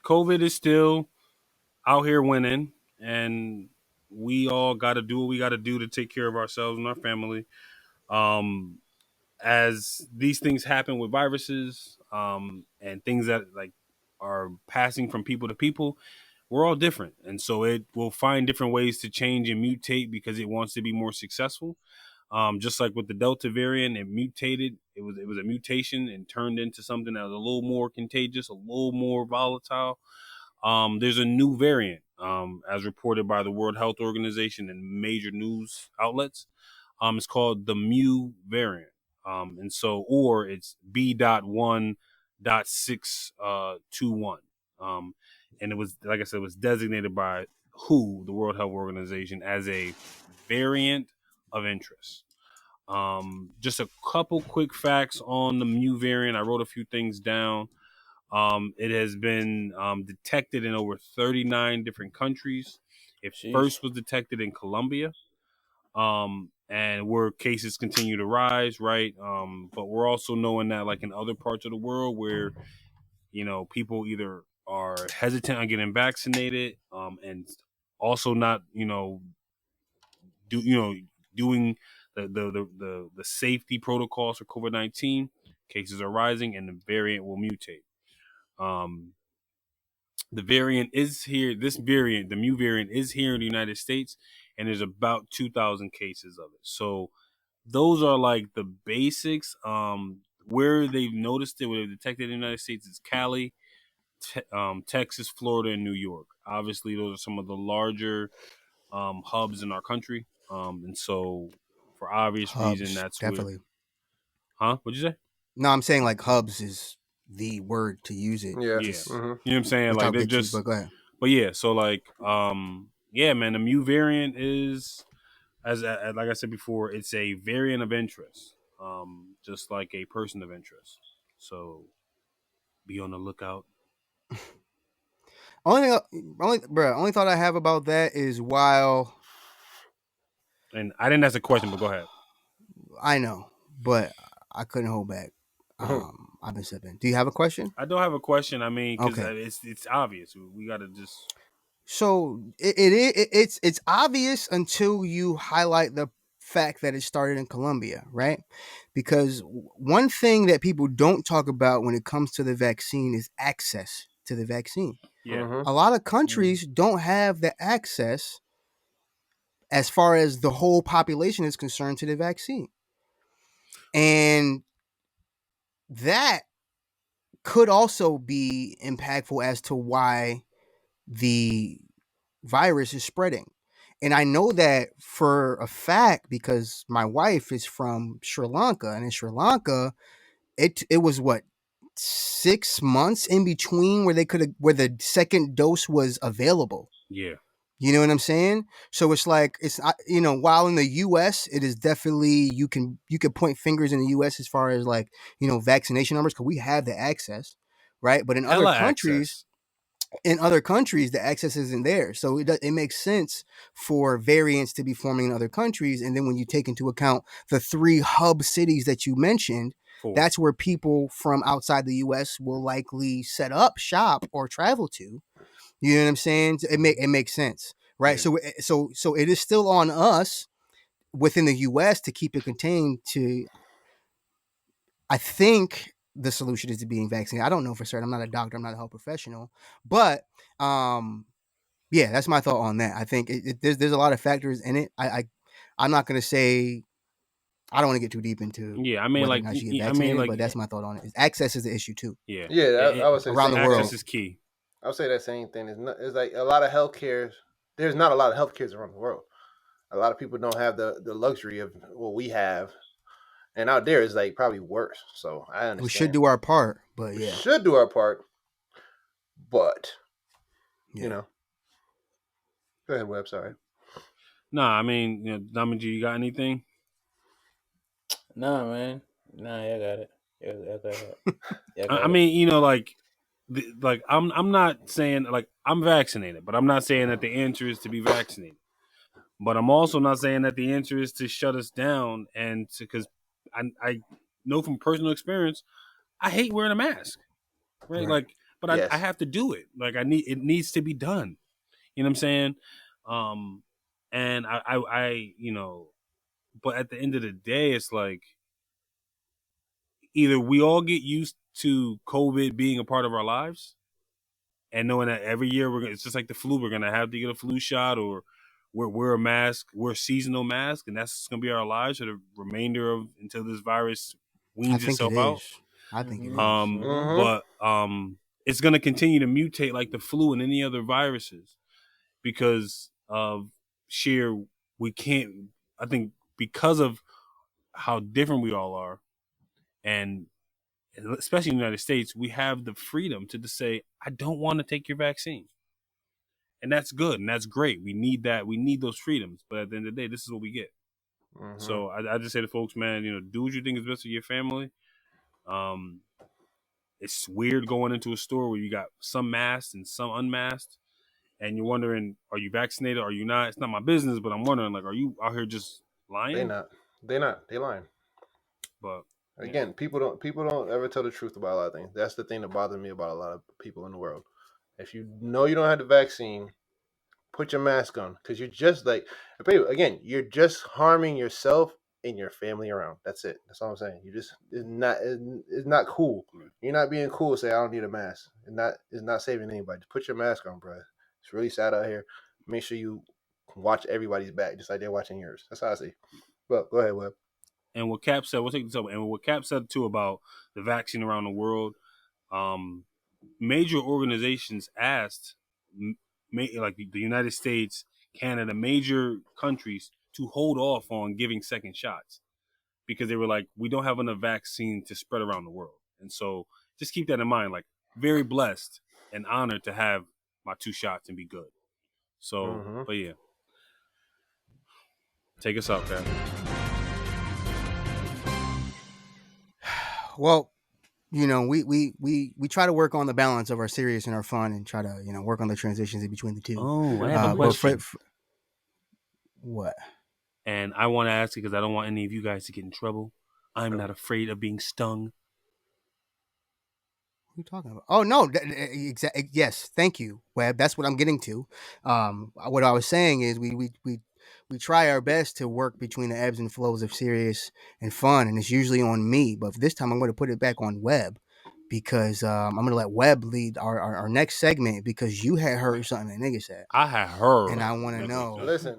COVID is still out here winning, and we all got to do what we got to do to take care of ourselves and our family. As these things happen with viruses, and things that are passing from people to people, we're all different, and so it will find different ways to change and mutate because it wants to be more successful. Just like with the Delta variant, it mutated. It was a mutation and turned into something that was a little more contagious, a little more volatile. There's a new variant, as reported by the World Health Organization and major news outlets. It's called the Mu variant, and so it's B.1.621. And it was, like I said, it was designated by WHO, the World Health Organization, as a variant of interest. Just a couple quick facts on the Mu variant. I wrote a few things down. It has been detected in over 39 different countries. It first was detected in Colombia, and where cases continue to rise, right? But we're also knowing that, like in other parts of the world, where people either are hesitant on getting vaccinated, and also not, doing the safety protocols for COVID-19, cases are rising and the variant will mutate. The variant is here. This variant, the mu variant, is here in the United States, and there's about 2,000 cases of it. So those are like the basics. Where they've noticed it, where they've detected it in the United States, is Cali, Texas, Florida, and New York. Obviously, those are some of the larger hubs in our country. And so, for obvious reason, Hubs, that's definitely. What'd you say? No, I'm saying like hubs is the word to use it. Yeah. Yeah. Mm-hmm. You know what I'm saying? Like Without they're getting just. but go ahead. But yeah, so like, yeah, man, the mu variant is, as like I said before, it's a variant of interest, just like a person of interest. So be on the lookout. Only thought I have about that is while And I didn't ask a question, but go ahead. I know, but I couldn't hold back. I've been sipping. Do you have a question? I don't have a question. I mean, because Okay. it's obvious. We got to just. So it's obvious until you highlight the fact that it started in Colombia, right? Because one thing that people don't talk about when it comes to the vaccine is access to the vaccine. Yeah. Mm-hmm. A lot of countries don't have the access as far as the whole population is concerned to the vaccine. And that could also be impactful as to why the virus is spreading. And I know that for a fact because my wife is from Sri Lanka, and in Sri Lanka, it was what 6 months in between where where the second dose was available. Yeah. You know what I'm saying? So it's like while in the U.S. it is definitely you can point fingers in the U.S. as far as like vaccination numbers because we have the access, right? But in Hella access. other countries, the access isn't there. So it makes sense for variants to be forming in other countries. And then when you take into account the 3 hub cities that you mentioned, that's where people from outside the U.S. will likely set up shop or travel to. You know what I'm saying? It makes sense, right? Yeah. So it is still on us within the U.S. to keep it contained. I think the solution is to being vaccinated. I don't know for certain. I'm not a doctor. I'm not a health professional, but yeah, that's my thought on that. I think there's a lot of factors in it. I'm not gonna say. I don't want to get too deep into I mean, whether like, or not you get vaccinated, but that's my thought on it. Access is the issue too. Yeah. Yeah, I would say around the access world is key. I would say that same thing. It's like a lot of healthcare. There's not a lot of healthcare around the world. A lot of people don't have the luxury of what we have, and out there is like probably worse. So I understand. we should do our part, but We yeah, should do our part, but yeah. Go ahead, Webb. Sorry. Nah, I mean, Diamond G, you got anything? Nah, man. Nah, I got it. I got it. I mean, like I'm not saying like I'm vaccinated, but I'm not saying that the answer is to be vaccinated. But I'm also not saying that the answer is to shut us down and because I know from personal experience, I hate wearing a mask, right? Like, but Yes. I have to do it. Like it needs to be done. You know what I'm saying? And I but at the end of the day, it's like either we all get used to COVID being a part of our lives and knowing that every year it's just like the flu, we're gonna have to get a flu shot or wear a mask, wear a seasonal mask, and that's gonna be our lives for the remainder of until this virus weans itself out. I think it is. But it's gonna continue to mutate like the flu and any other viruses because of sheer we can't. I think because of how different we all are, and especially in the United States, we have the freedom to just say, I don't want to take your vaccine. And that's good. And that's great. We need that. We need those freedoms. But at the end of the day, this is what we get. Mm-hmm. So I just say to folks, man, do what you think is best for your family. It's weird going into a store where you got some masked and some unmasked. And you're wondering, are you vaccinated? Or are you not? It's not my business, but I'm wondering, like, are you out here just lying? They're not. They're lying. But again, people don't ever tell the truth about a lot of things. That's the thing that bothers me about a lot of people in the world. If you know you don't have the vaccine, put your mask on because you're just like, again, you're just harming yourself and your family around. That's it. That's all I'm saying. It's not cool. You're not being cool. Say I don't need a mask. It's not saving anybody. Just put your mask on, bro. It's really sad out here. Make sure you watch everybody's back, just like they're watching yours. That's how I see. Well, go ahead, Webb. And what Cap said, we'll take this up. And what Cap said too about the vaccine around the world, major organizations asked, like the United States, Canada, major countries to hold off on giving second shots because they were like, we don't have enough vaccine to spread around the world. And so just keep that in mind. Like, very blessed and honored to have my 2 shots and be good. So, but yeah. Take us out, Cap. Well, we try to work on the balance of our serious and our fun, and try to work on the transitions in between the two. Oh, I have a question. What? And I want to ask it because I don't want any of you guys to get in trouble. I'm not afraid of being stung. What are you talking about? Oh no, yes, thank you, Webb. That's what I'm getting to. What I was saying is we try our best to work between the ebbs and flows of serious and fun, and it's usually on me. But this time I'm going to put it back on Webb because I'm going to let Webb lead our next segment because you had heard something that nigga said. I had heard. And I want to know. Listen.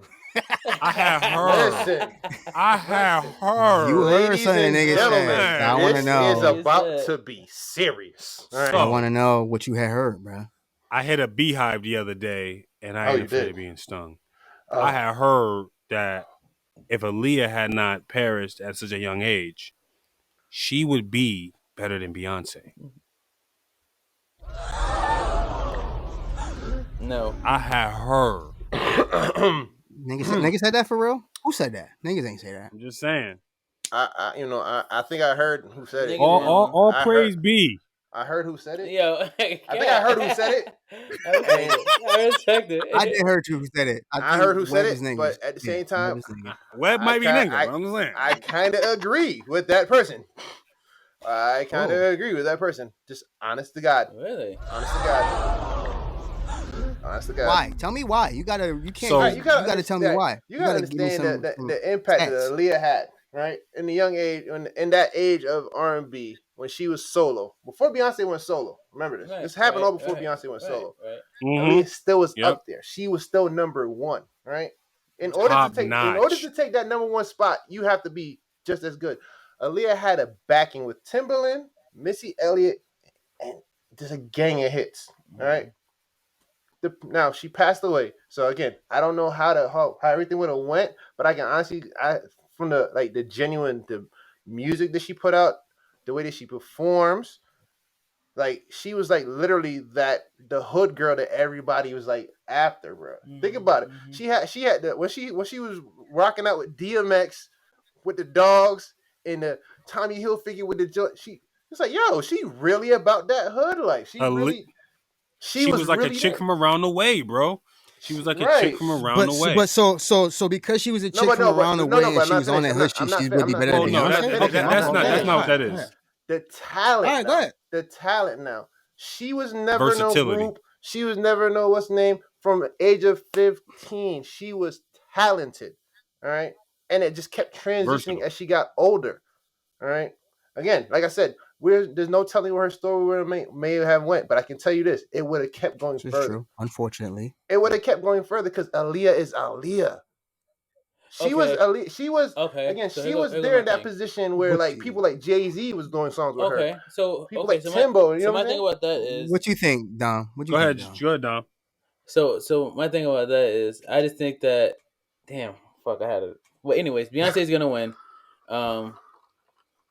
I have heard. Listen. I have heard. You heard something nigga said. I want to know. This is about to be serious. All right. I want to know what you had heard, bro. I hit a beehive the other day, and I ain't afraid of being stung. Oh. I had heard that if Aaliyah had not perished at such a young age, she would be better than Beyonce. No. I had heard. Niggas said that for real? Who said that? Niggas ain't say that. I'm just saying. I think I heard who said it. All praise be. I heard who said it. Yo, I think I heard who said it. I respect it. I did heard who said it. I heard who said it, but at the same time, Webb might be nigga. I'm just saying. I kind of agree with that person. I kind of agree with that person. Just honest to God. Really? Honest to God. Honest to God. Why? Tell me why. You gotta tell me why. You gotta understand the impact that Aaliyah had, right? In the young age, in that age of R&B, when she was solo, before Beyonce went solo. Remember this. This happened all before Beyonce went solo. Aaliyah still was up there. She was still number one, right? In order to take that number one spot, you have to be just as good. Aaliyah had a backing with Timbaland, Missy Elliott, and just a gang of hits. All right. Now she passed away, so again, I don't know how everything would have went, but I can honestly, from the genuine music that she put out, the way that she performs, like she was like literally the hood girl that everybody was like after, bro. Think about it. She had when she was rocking out with DMX, with the Dogs, and the Tommy Hilfiger with the joint. It's like, yo, she really about that hood life. She was like really a chick from around the way, bro. She was like a chick from around the way. But so because she was a chick from around the way and she was on that hood, she would be better than Beyonce. That's not what that is. The talent. All right, go ahead. The talent now. She was never no group. She was never no what's name from the age of 15. She was talented. All right. And it just kept transitioning as she got older. All right. Again, like I said, there's no telling where her story may have went, but I can tell you this: it would have kept going further. True. Unfortunately, it would have kept going further because Aaliyah is Aaliyah. She was Aaliyah. She was again. So she was there in that position where like people like Jay-Z was doing songs with her. Okay, so people like Timbo. You know my thing about that is, what you think, Dom? Go ahead, Dom. So my thing about that is, I just think that, I had it. Well, anyways, Beyonce's gonna win.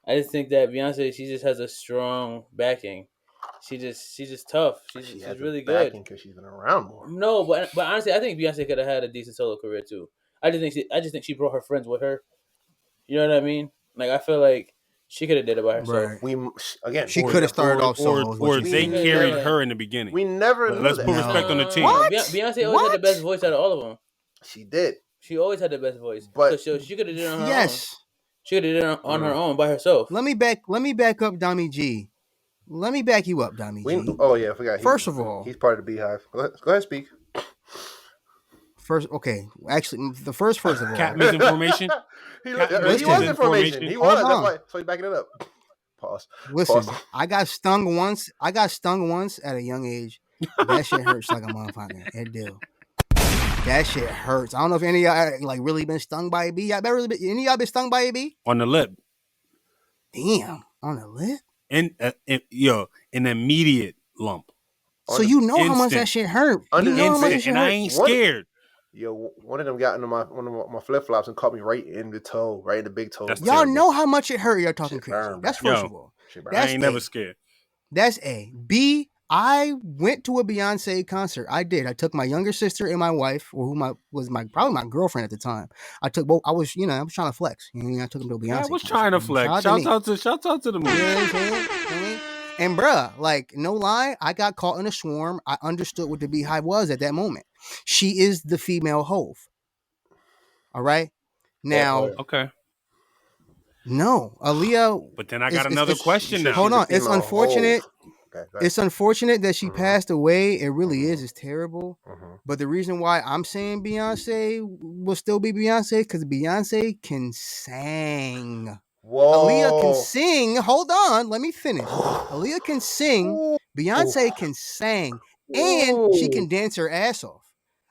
I just think that Beyonce, she just has a strong backing. She's just tough. She's really good because she's been around more. No, but honestly, I think Beyonce could have had a decent solo career too. I just think she brought her friends with her. You know what I mean? Like I feel like she could have did it by herself. Right. She could have started off solo, or they carried her in the beginning. We never. Let's put respect on the team. What? Beyonce always had the best voice out of all of them. She did. She always had the best voice, but so she could have did it on her own. Yes. She could have did it on her own by herself. Let me back up Dommy G. Let me back you up, Dommy G. Oh yeah, I forgot. First of all, he's part of the Beehive. Go ahead, speak. First of all, Cat misinformation. He was in formation. He was. That's why. So he's backing it up. Pause. Listen, I got stung once at a young age. That shit hurts like a motherfucker. It do. That shit hurts. I don't know if any of y'all like really been stung by a bee. Any of y'all been stung by a bee? On the lip. Damn, on the lip. And an immediate lump. So you know how much that shit hurt. You know how much that shit hurt. I ain't scared. Yo, one of them got into my flip flops and caught me right in the toe, right in the big toe. Y'all terrible. Know how much it hurt. Y'all talking crazy. That's first of all. I ain't never scared. That's A. B. I went to a Beyonce concert. I did. I took my younger sister and my wife, or was probably my girlfriend at the time. I took both. I was trying to flex. I took them to a Beyonce. Yeah, I was trying to flex. Shout out to the movie. Yeah, and bruh, like, no lie, I got caught in a swarm. I understood what the beehive was at that moment. She is the female hove. All right? Now. Okay. No, Aaliyah. But then I got another question now. Hold on. It's unfortunate. Okay, it's unfortunate that she passed away. It really is. It's terrible. But the reason why I'm saying Beyonce will still be Beyonce, because Beyonce can sing. Whoa. Aaliyah can sing. Hold on. Let me finish. Aaliyah can sing. Beyonce can sing. And she can dance her ass off.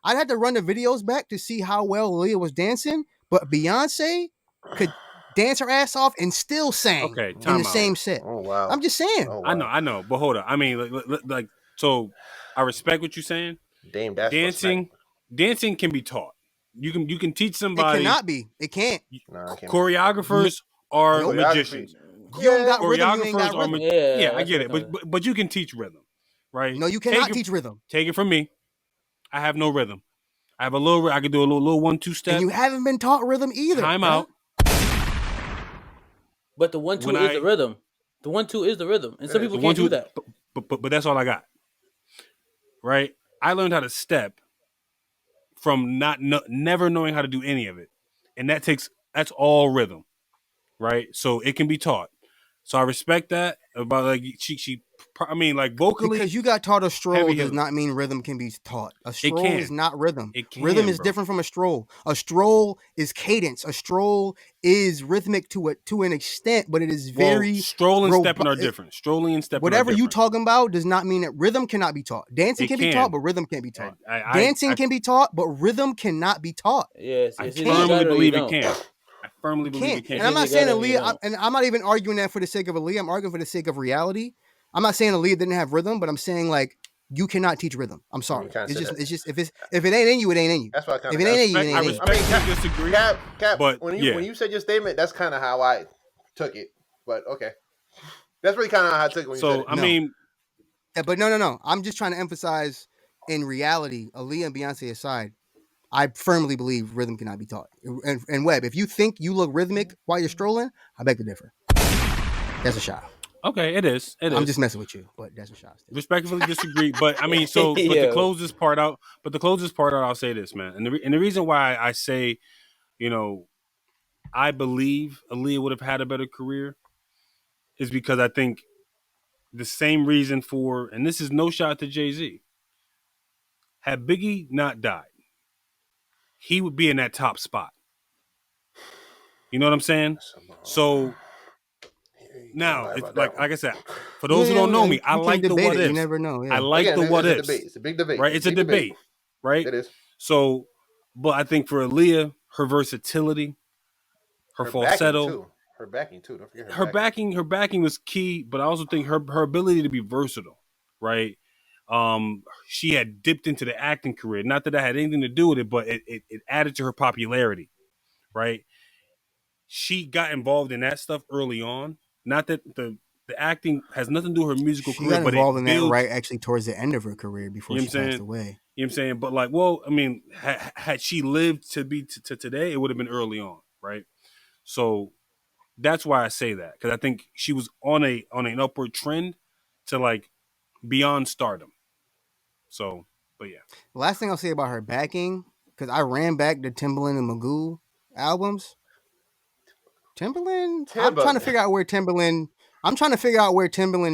I'd have to run the videos back to see how well Aaliyah was dancing. But Beyonce could dance her ass off and still sing in the same set. Oh, wow. I'm just saying. Oh, wow. I know. But hold on. I mean, like, so I respect what you're saying. Damn, that's dancing can be taught. You can teach somebody. It cannot be. It can't. Choreographers are magicians. You don't got rhythm. You ain't got rhythm. Yeah, I get it. But you can teach rhythm, right? No, you cannot teach rhythm. Take it from me. I have no rhythm. I have I can do a little 1-2 step. And you haven't been taught rhythm either. Time out. But the 1-2 is the rhythm. The 1-2 is the rhythm, and some people can't do that. But that's all I got. Right? I learned how to step from never knowing how to do any of it, and that's all rhythm, right? So it can be taught. So I respect that about like she. I mean, like vocally, because you got taught a stroll does not mean rhythm can be taught. A stroll is not rhythm. Rhythm is different from a stroll. A stroll is cadence. A stroll is rhythmic to an extent, but it is very strolling and stepping are different. Strolling and stepping. Whatever are different. You talking about does not mean that rhythm cannot be taught. Dancing can be taught, but rhythm can't be taught. Dancing can be taught, but rhythm cannot be taught. Yes, I firmly believe it can. I firmly believe it can. And I'm not saying Aaliyah, and I'm not even arguing that for the sake of Aaliyah. I'm arguing for the sake of reality. I'm not saying Aaliyah didn't have rhythm, but I'm saying like you cannot teach rhythm. I'm sorry. It's just if it ain't in you, it ain't in you. That's what I if it ain't in you, it ain't in you. I respect disagree. Cap, but when you said your statement, that's kind of how I took it. But okay, that's really kind of how I took it. When you said it. I mean, but no. I'm just trying to emphasize in reality, Aaliyah and Beyonce aside, I firmly believe rhythm cannot be taught. And Webb, if you think you look rhythmic while you're strolling, I beg to differ. That's a shot. Okay, it is. I'm just messing with you, but that's a shot. Respectfully disagree, but I mean, to close this part out, I'll say this, man, and the reason why I say, I believe Aaliyah would have had a better career, is because I think the same reason for, and this is no shot to Jay-Z, had Biggie not died, he would be in that top spot. You know what I'm saying? So. Now, it's like I said, for those who don't know me, I like the what ifs. You never know. Yeah. I like the what ifs. It's a big debate. Right? It's a debate. Right? It is. So, but I think for Aaliyah, her versatility, her falsetto. Her backing, too. Don't forget her backing was key, but I also think her ability to be versatile. Right? She had dipped into the acting career. Not that had anything to do with it, but it added to her popularity. Right? She got involved in that stuff early on. Not that the acting has nothing to do with her musical career, but it involved in that right actually towards the end of her career before she passed away. You know what I'm saying? But like, well, I mean, had she lived to be to today, it would have been early on, right? So that's why I say that, because I think she was on an upward trend to like beyond stardom. So, but yeah. The last thing I'll say about her backing, because I ran back the Timbaland and Magoo albums. Timbaland? I'm trying to figure out where Timbaland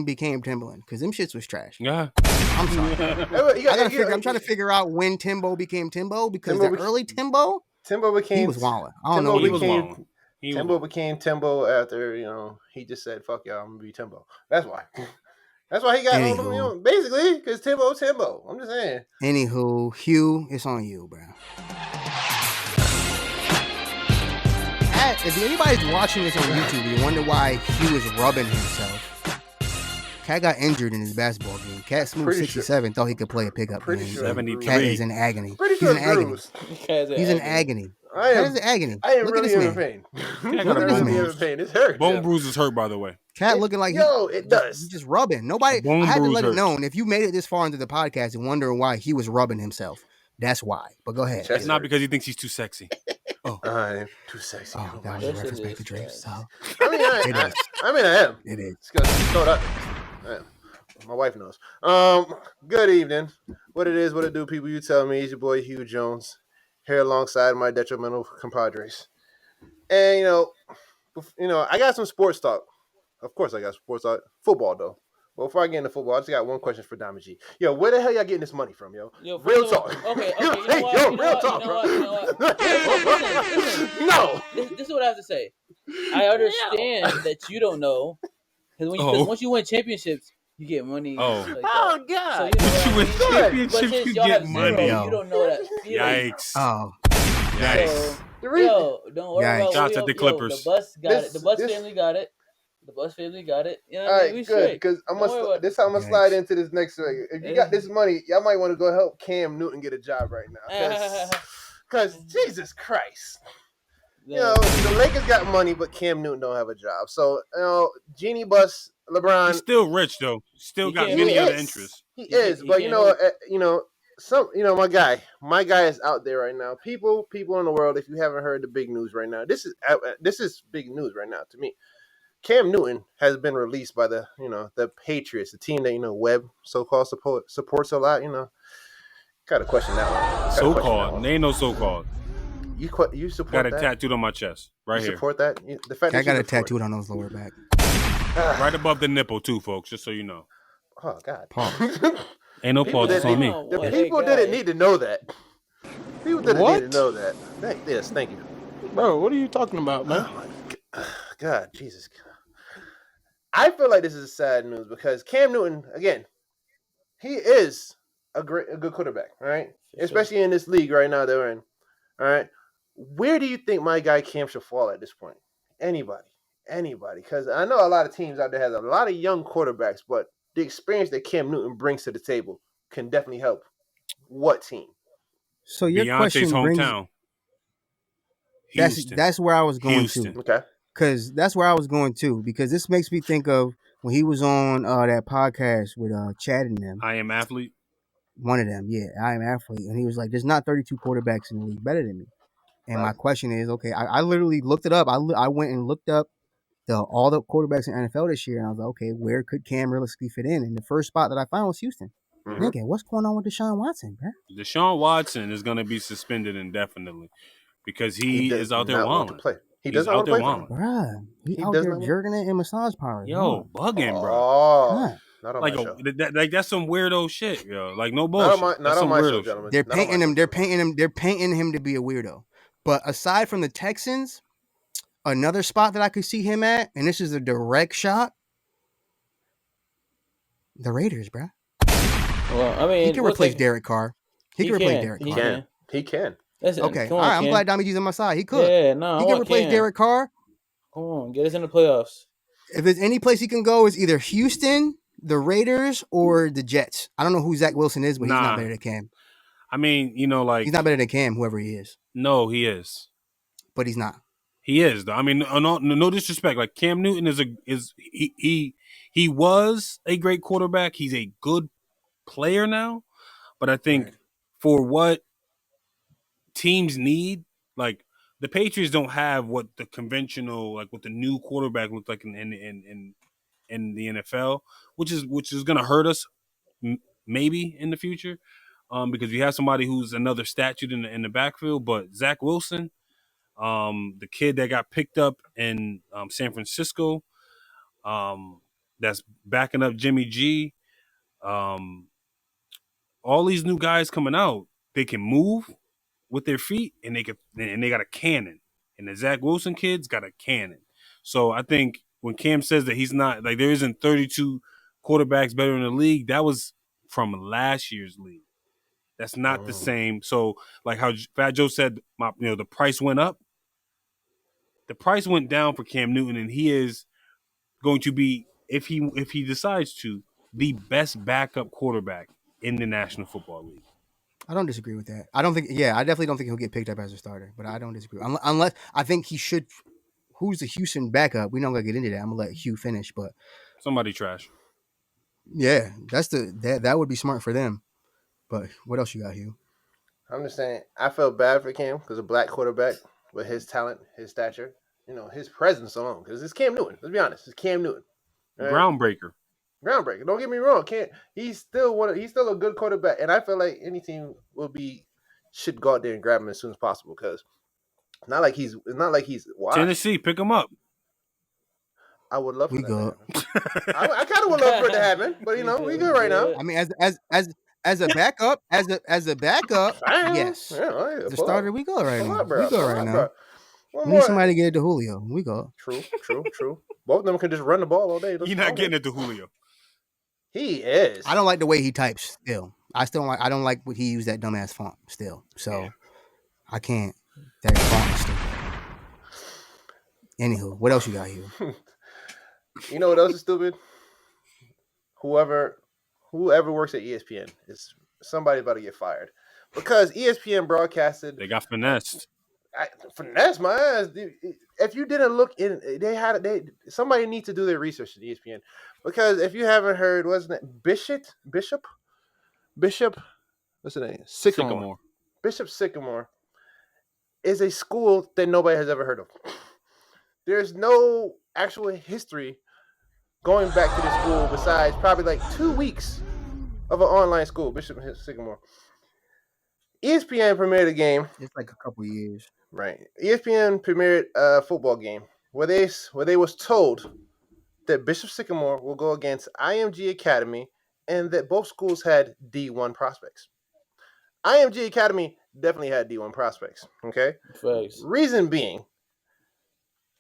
became Timbaland, because them shits was trash. Yeah. I'm sorry. I'm trying to figure out when Timbo became Timbo, because early Timbo became. He was wilding. I don't know. He was wilding. Timbo became Timbo after he just said "fuck y'all, I'm gonna be Timbo." That's why. That's why he got all them, basically, because Timbo. I'm just saying. Anywho, Hugh, it's on you, bro. If anybody's watching this on YouTube, you wonder why Hugh is rubbing himself. Cat got injured in his basketball game. Cat Smooth 67 thought he could play a pickup game. Sure 73. Cat is in agony. He's in agony. He's in agony. Cat is in agony. I am Look really at this in man. pain. Cat got a bone bruise. It's hurt. Bone bruise is hurt, by the way. Cat looking like it does. He's just rubbing. Nobody. Bone I had to bruise let hurts. it known. If you made it this far into the podcast and wondering why he was rubbing himself, that's why. But go ahead. It's not because he thinks he's too sexy. Oh, I'm too sexy. Oh, that was a reference back to Drake. So. I am. It is. My wife knows. Good evening. What it is, what it do, people. You tell me. It's your boy Hugh Jones here alongside my detrimental compadres. And I got some sports talk. Of course, I got sports talk. Football though. Well, before I get into football, I just got one question for Diamond G. Yo, where the hell y'all getting this money from, yo? Real talk. Okay. Real talk. Listen. No. This is what I have to say. I understand that you don't know, because once you win championships, you get money. God. So, Once you win championships, you get money. You don't know that feeling. Yikes. Oh. Yikes. Don't worry about Shots at the Clippers. The bus got it. The bus family got it. The bus family got it. You know what All I right, mean? good. Because this how I'm gonna slide into this next segment. If you got this money, y'all might want to go help Cam Newton get a job right now. Because Jesus Christ. The Lakers got money, but Cam Newton don't have a job. So, Genie Bus, LeBron. He's still rich though. Still got many other interests. He is, but my guy is out there right now. People in the world, if you haven't heard the big news right now, this is big news right now to me. Cam Newton has been released by the Patriots, the team that Webb so-called supports a lot. Gotta question that one. So-called, they ain't no so-called. You support got it that? tattooed on my chest, right here. Support that? The fact I got it tattooed on those lower back. Right above the nipple too, folks. Just so you know. Oh God. Ain't no pause. It's on me. The people didn't need to know that. People didn't need to know that. Yes, thank you, bro. What are you talking about, man? Oh my God, Jesus. I feel like this is sad news because Cam Newton, again, he is a good quarterback, all right? Especially in this league right now that we're in, all right? Where do you think my guy Cam should fall at this point? Anybody. Because I know a lot of teams out there have a lot of young quarterbacks, but the experience that Cam Newton brings to the table can definitely help what team? So your Beyonce's hometown. That's where I was going to. Okay. Because that's where I was going to. Because this makes me think of when he was on that podcast with Chad and them. I Am Athlete. One of them, yeah. I Am Athlete. And he was like, there's not 32 quarterbacks in the league better than me. And my question is, okay, I literally looked it up. I went and looked up all the quarterbacks in the NFL this year. And I was like, okay, where could Cam realistically fit in? And the first spot that I found was Houston. Mm-hmm. Nigga, what's going on with Deshaun Watson, bro? Deshaun Watson is going to be suspended indefinitely because he is out there wilding. He does not want to play. Bruh, he out there jerking it in massage parlors. Yo, bugging, bro. Oh, not on like my show. That's some weirdo shit, yo. Like no bullshit. Not on my show, gentlemen. They're painting him to be a weirdo. But aside from the Texans, another spot that I could see him at, and this is a direct shot, the Raiders, bruh. Well, I mean, he can replace Derek Carr. He can replace Derek Carr. He can. Listen, okay, all right. I'm glad Dami's on my side. He could. Yeah, no, he can replace Derek Carr. Come on, get us in the playoffs. If there's any place he can go, it's either Houston, the Raiders, or the Jets. I don't know who Zach Wilson is, but he's not better than Cam. I mean, he's not better than Cam, whoever he is. No, he is, but he's not. He is, though. I mean, no disrespect. Like Cam Newton he was a great quarterback. He's a good player now, but I think for what teams need, like the Patriots don't have what the conventional, like what the new quarterback looks like in the NFL, which is gonna hurt us maybe in the future, because we have somebody who's another statue in the backfield. But Zach Wilson, the kid that got picked up in San Francisco, that's backing up Jimmy G, all these new guys coming out, they can move with their feet, and they got a cannon. And the Zach Wilson kid's got a cannon. So I think when Cam says that he's not, like, there isn't 32 quarterbacks better in the league, that was from last year's league. That's not the same. So, like how Fat Joe said, the price went up. The price went down for Cam Newton, and he is going to be, if he decides to, the best backup quarterback in the National Football League. I don't disagree with that. I definitely don't think he'll get picked up as a starter, but I don't disagree. Unless I think he should. Who's the Houston backup? We're not gonna get into that. I'm gonna let Hugh finish, but somebody trash. Yeah, that would be smart for them. But what else you got, Hugh? I'm just saying, I felt bad for Cam because a black quarterback with his talent, his stature, his presence alone. Because it's Cam Newton. Let's be honest, it's Cam Newton. Right? Groundbreaker. Don't get me wrong. He's still a good quarterback, and I feel like any team should go out there and grab him as soon as possible because it's not like he's wide. Tennessee, pick him up. I would love for that to happen. I kind of would love for it to happen, but we good right now. I mean, as a backup, yes. As a starter, we go right now. We go right now. We need somebody to get it to Julio. We go. True. Both of them can just run the ball all day. He's not getting it to Julio. He is. I don't like the way he types. Still, I don't like what he used that dumbass font. Still, so I can't. That font is stupid. Anywho, what else you got here? You know what else is stupid? Whoever works at ESPN is somebody about to get fired because ESPN broadcasted. They got finessed. Finesse my ass. If you didn't look in, somebody needs to do their research at ESPN because if you haven't heard, wasn't it Bishop? What's the name? Sycamore. Bishop Sycamore is a school that nobody has ever heard of. There's no actual history going back to the school besides probably like 2 weeks of an online school, Bishop Sycamore. ESPN premiered a game. It's like a couple years. Right. ESPN premiered a football game where they was told that Bishop Sycamore will go against IMG Academy and that both schools had D1 prospects. IMG Academy definitely had D1 prospects. Okay? Thanks. Reason being,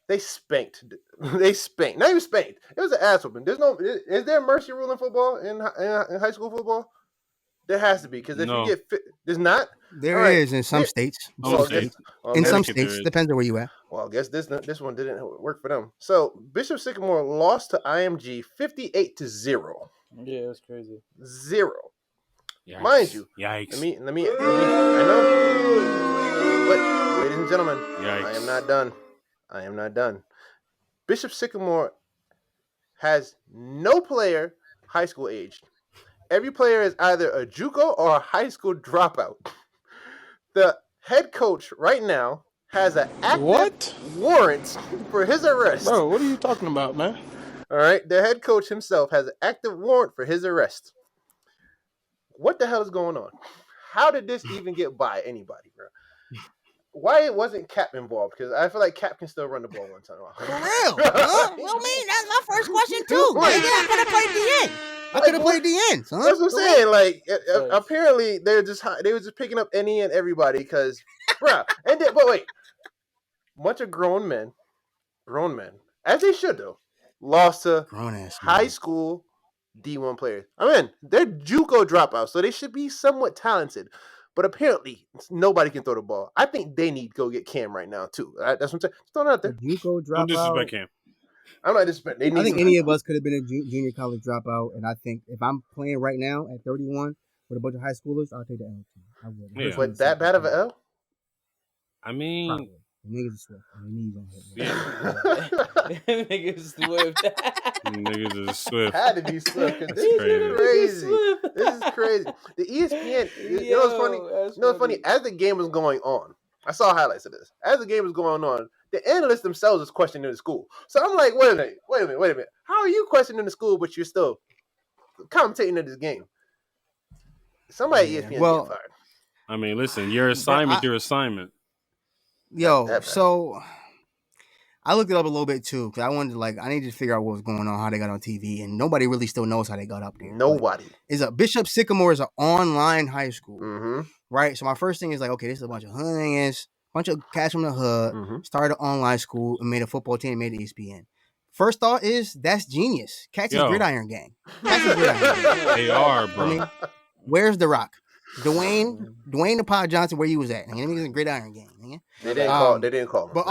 they spanked. Not even spanked. It was an ass whooping. Is there a mercy rule in football, in high school football? There has to be, because if you get fit, there's not. There is in some states. In some states, depends on where you at. Well, I guess this one didn't work for them. So Bishop Sycamore lost to IMG 58-0. Yeah, that's crazy. 0. Yikes. Mind you. Yikes. Let me. I know. But ladies and gentlemen, yikes. I am not done. Bishop Sycamore has no player high school aged. Every player is either a JUCO or a high school dropout. The head coach right now has an active warrant for his arrest. Bro, what are you talking about, man? All right, the head coach himself has an active warrant for his arrest. What the hell is going on? How did this even get by anybody, bro? Why wasn't Cap involved? Because I feel like Cap can still run the ball one time. For real? Huh? Well, man, that's my first question too. Maybe I could have played the end. I could have played the end, son. That's what I'm saying. Like, apparently they were just picking up any and everybody because, bro. But wait, bunch of grown men, as they should though, lost to high school D1 players. I mean, they're JUCO dropouts, so they should be somewhat talented. But apparently, nobody can throw the ball. I think they need to go get Cam right now too. Right? That's what I'm saying. Just throwing it out there. JUCO dropout. Don't disrespect Cam. I'm not disrespecting. I think any of us could have been a junior college dropout, and I think if I'm playing right now at 31 with a bunch of high schoolers, I'll take the L. I would. Yeah. But that bad of an L? I mean, probably. The niggas is swift. I mean, Niggas swift. Niggas is swift. Had to be swift. This is crazy. This is crazy. The ESPN. You know what's funny? You know what's funny? As the game was going on, I saw highlights of this. As the game was going on, the analysts themselves was questioning the school. So I'm like, wait a minute. How are you questioning the school, but you're still commentating in this game? Somebody at ESPN get fired. I mean, listen, your assignment. Yo, so I looked it up a little bit too because I needed to figure out what was going on, how they got on TV, and nobody really still knows how they got up there. Nobody. Bishop Sycamore is an online high school, mm-hmm. right? So my first thing is like, okay, this is a bunch of hooligans bunch of cats from the hood, Mm-hmm. started an online school and made a football team and made it ESPN. First thought is that's genius. Cats is Yo. Gridiron Gang. Cats is Gridiron Gang. They are, bro. I mean, where's The Rock? Dwayne the Pod Johnson, where you was at? Nigga, niggas in Gridiron Gang. Nigga. They didn't call him. But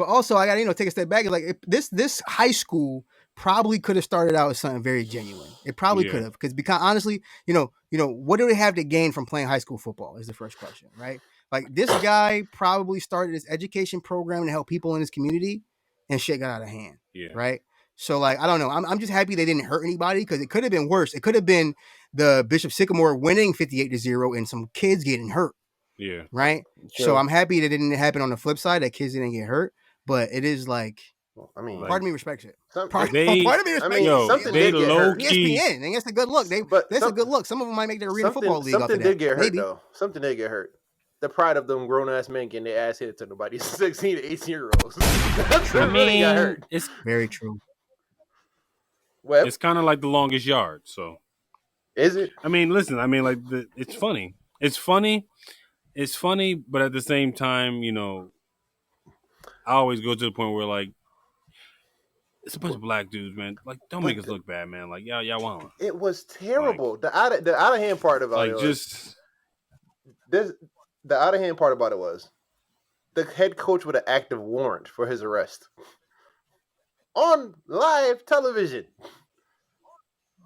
also, I gotta take a step back. Like this high school probably could have started out as something very genuine. It probably could have, because honestly, what do they have to gain from playing high school football? Is the first question, right? Like this guy probably started his education program to help people in his community, and shit got out of hand. Yeah. Right. So like I don't know. I'm just happy they didn't hurt anybody, because it could have been worse. It could have been the Bishop Sycamore winning 58-0 and some kids getting hurt. Yeah. Right. Sure. So I'm happy that it didn't happen on the flip side, that kids didn't get hurt. But it is like, I mean, part of me respects it. Part of me respects it. Something did get hurt. ESPN, and that's a good look. That's a good look. Some of them might make their arena football league. Something did get hurt, though. Something did get hurt. The pride of them grown ass men getting their ass hit to nobody 16 to 18-year-olds. That's what really got hurt. It's very true. Well, it's kind of like The Longest Yard. So, is it? I mean, listen. I mean, like it's funny. It's funny. It's funny, but at the same time, I always go to the point where like it's a bunch of black dudes, man. Like, don't make us look bad, man. Like, y'all want. It was terrible. Like, the out of hand part about it was the out of hand part about it was the head coach with an active warrant for his arrest on live television.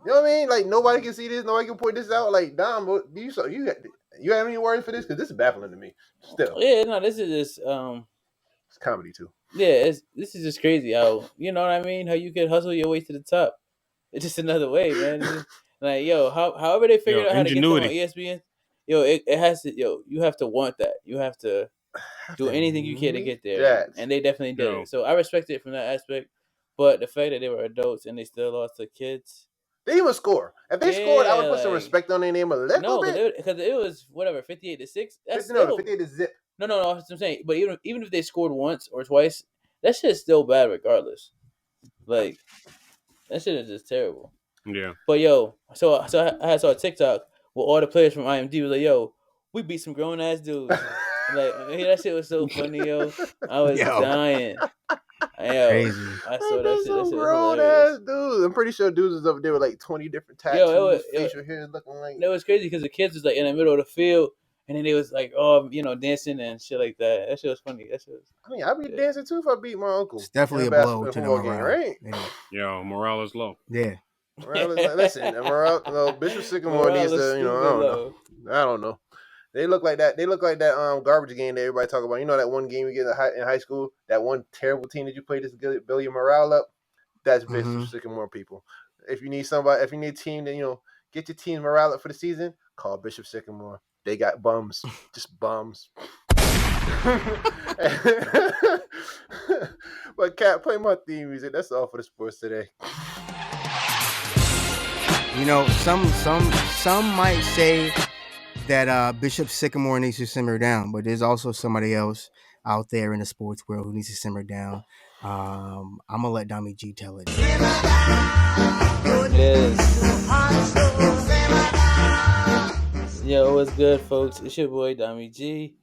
You know what I mean? Like, nobody can see this. Nobody can point this out. Like, Dom, you have any words for this? Because this is baffling to me. Still, yeah, no, this is just it's comedy too. Yeah, this is just crazy. How, you know what I mean? How you could hustle your way to the top. It's just another way, man. Like, however they figured out how to get them on ESPN, it has to, you have to want that. You have to do anything you can to get there. And they definitely did it. So I respect it from that aspect. But the fact that they were adults and they still lost to kids. They didn't even score. If they scored, I would put some respect on their name a little bit. No, because it was, 58-6. That's 58-0. No, that's what I'm saying. But even if they scored once or twice, that shit is still bad regardless. Like, that shit is just terrible. Yeah. But so I saw a TikTok where all the players from IMD was like, we beat some grown ass dudes. Like, that shit was so funny, I was dying. Crazy. I saw that shit. Some grown ass dudes. I'm pretty sure dudes was up there with like 20 different tattoos, facial hair looking like. It was crazy because the kids was like in the middle of the field. And then they was like, dancing and shit like that. That shit was funny. I mean, I'd be dancing too if I beat my uncle. It's definitely a blow to the morale, game, right? Yeah, morale is low. Yeah. Listen, Bishop Sycamore needs to, I don't know. They look like that. They look like that garbage game that everybody talk about. You know that one game you get in high school? That one terrible team that you played to build your morale up? That's Bishop Sycamore people. If you need a team that, get your team's morale up for the season, call Bishop Sycamore. They got bums, just bums. But Cap, play my theme music. That's all for the sports today. Some might say that Bishop Sycamore needs to simmer down, but there's also somebody else out there in the sports world who needs to simmer down. I'm gonna let Dami G tell it. Yes. Yo, what's good, folks? It's your boy, Dami G.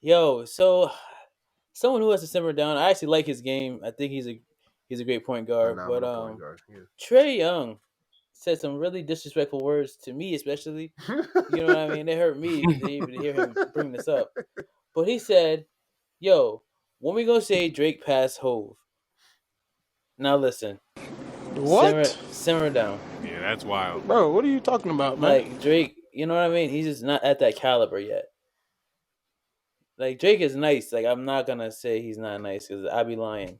So someone who has to simmer down. I actually like his game. I think he's a great point guard. But Trey Young said some really disrespectful words to me, especially. You know what I mean? They hurt me to even hear him bring this up. But he said, when we gonna say Drake passed Hove? Now listen. What? Simmer down. Yeah, that's wild. Bro, what are you talking about, man? Like, Drake, you know what I mean? He's just not at that caliber yet. Like, Drake is nice. Like, I'm not going to say he's not nice because I'd be lying.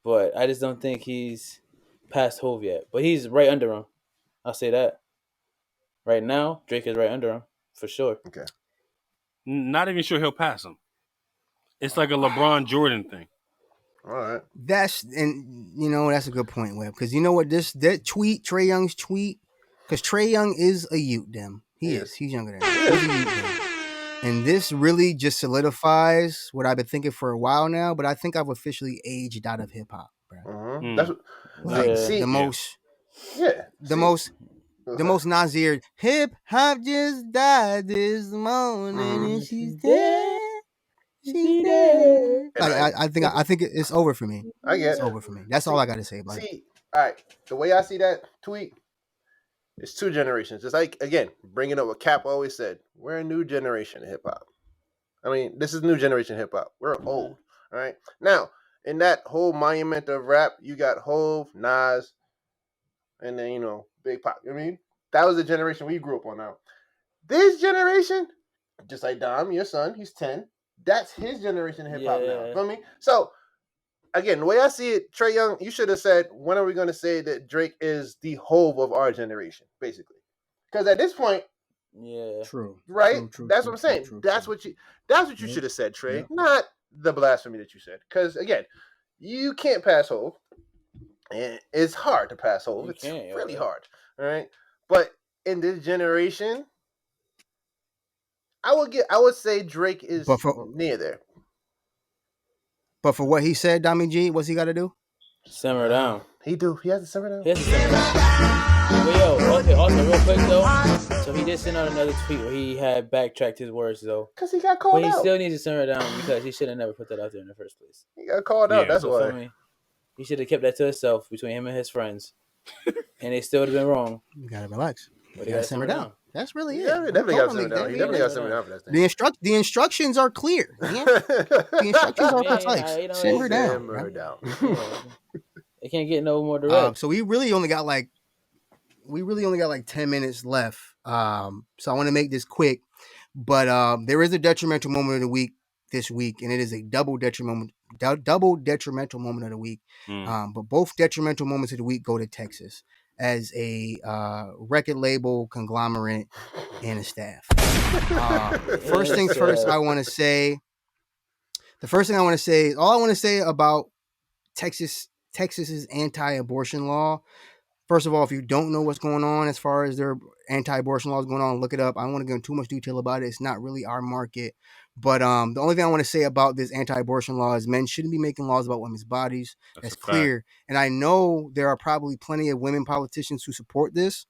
But I just don't think he's past Hove yet. But he's right under him. I'll say that. Right now, Drake is right under him. For sure. Okay. Not even sure he'll pass him. It's like a LeBron Jordan thing. All right. That's a good point, Webb. Because you know what? That tweet, Trey Young's tweet, because Trey Young is a youth, them. He is. He's younger than him. He's a youth, them. And this really just solidifies what I've been thinking for a while now, but I think I've officially aged out of hip hop, bro. That's the most the most Nasir hip hop just died this morning and she's dead. She's dead. Like I think it's over for me. It's over for me. That's all I got to say about it. All right. The way I see that tweet, it's two generations. It's like, again, bringing up what Cap always said. We're a new generation of hip hop. I mean, this is new generation hip hop. We're old. All right. Now, in that whole monument of rap, you got Hov, Nas, and then, Big Pop. I mean, that was the generation we grew up on now. This generation, just like Dom, your son, he's 10. That's his generation of hip hop now. You feel me? So, again, the way I see it, Trey Young, you should have said, when are we going to say that Drake is the Hov of our generation, basically? Because at this point, true, right? That's what I'm saying. That's what you should have said, Trey, not the blasphemy that you said. Because again, you can't pass Hov, and it's hard to pass Hov. It's really hard, all right? But in this generation, I would say Drake is near there. But for what he said, Dami G, what's he got to do? Simmer down. He has to simmer down. But also real quick though, so he did send out another tweet where he had backtracked his words though. Because he got called out. But he still needs to simmer down because he should have never put that out there in the first place. He got called out, that's why. He should have kept that to himself between him and his friends. And they still would have been wrong. You gotta relax. You gotta simmer down. That's really it. Yeah, he definitely got to simmer down. He definitely got to simmer down for that thing. The instructions are clear. Man. The instructions are precise. Simmer down. Simmer down. They can't get no more direct. So we really only got like 10 minutes left. So I want to make this quick, but there is a detrimental moment of the week this week, and it is a double detrimental moment of the week. But both detrimental moments of the week go to Texas as a record label conglomerate and a staff. First things first, all I want to say about Texas's anti-abortion law. First of all, if you don't know what's going on as far as their anti-abortion laws going on, look it up. I don't want to go into too much detail about it. It's not really our market. But the only thing I want to say about this anti-abortion law is men shouldn't be making laws about women's bodies. That's clear. And I know there are probably plenty of women politicians who support this.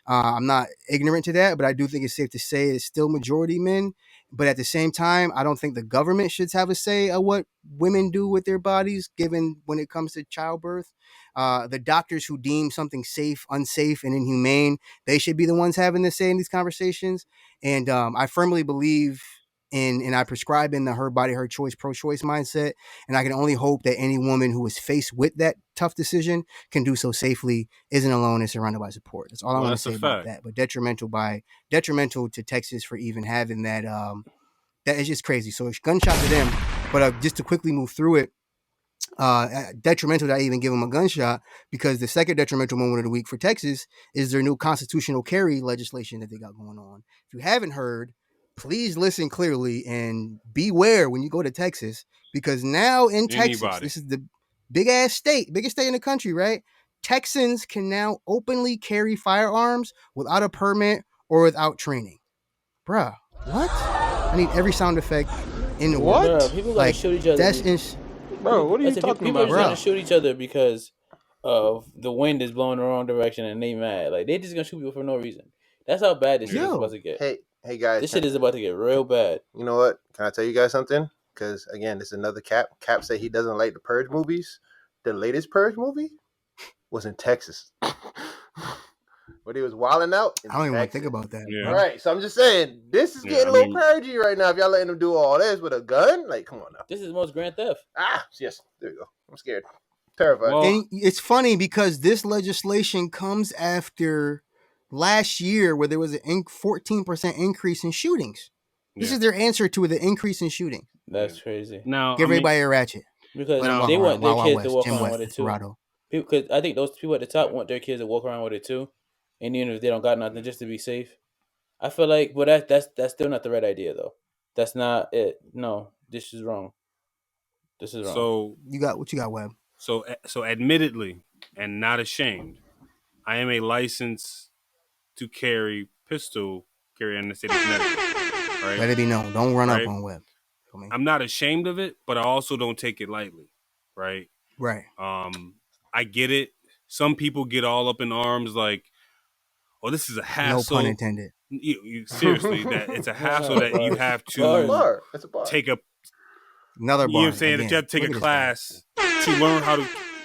I'm not ignorant to that, but I do think it's safe to say it's still majority men. But at the same time, I don't think the government should have a say of what women do with their bodies, given when it comes to childbirth. The doctors who deem something safe, unsafe, and inhumane, they should be the ones having the say in these conversations. And I firmly believe and I prescribe in the her body, her choice, pro-choice mindset. And I can only hope that any woman who is faced with that tough decision can do so safely, isn't alone, and surrounded by support. That's all I want to say about that. But detrimental to Texas for even having that. That is just crazy. So it's gunshot to them. But just to quickly move through it, detrimental that I even give them a gunshot, because the second detrimental moment of the week for Texas is their new constitutional carry legislation that they got going on. If you haven't heard, please listen clearly and beware when you go to Texas, because now in Texas, this is the biggest state in the country, right? Texans can now openly carry firearms without a permit or without training. Bruh, what? I need every sound effect in the world. Bro, people gotta shoot each other. Bro, what are you talking about, bro? People are trying to shoot each other because of the wind is blowing the wrong direction and they mad. Like, they just gonna shoot people for no reason. That's how bad this shit is about to get. Hey guys, this shit is about to get real bad. You know what? Can I tell you guys something? Because again, this is another Cap. Cap said he doesn't like the Purge movies. The latest Purge movie was in Texas. But he was wilding out. I don't even want to think about that. Yeah. All right, so I'm just saying, this is getting a little purgy right now. If y'all letting him do all this with a gun, like, come on now. This is the most grand theft. Yes, there you go. I'm scared, terrified. And it's funny because this legislation comes after last year where there was a 14% increase in shootings. This is their answer to the increase in shooting. That's crazy. Now, give everybody a ratchet. Because they want their kids to walk around with it too. Because I think those people at the top want their kids to walk around with it too. And even if they don't got nothing, just to be safe. I feel like, but that's still not the right idea though. That's not it. No, this is wrong. This is wrong. So what you got, Webb? So admittedly, and not ashamed, I am a license to carry pistol carry in the state of Connecticut. Right? Let it be known. Don't run up on Webb. I'm not ashamed of it, but I also don't take it lightly. Right. Right. I get it. Some people get all up in arms like, this is a No hassle. pun intended. Seriously, that it's a hassle that you have to It's a bar. take a. Another You know bar. what I'm saying? That you have to take a class to learn how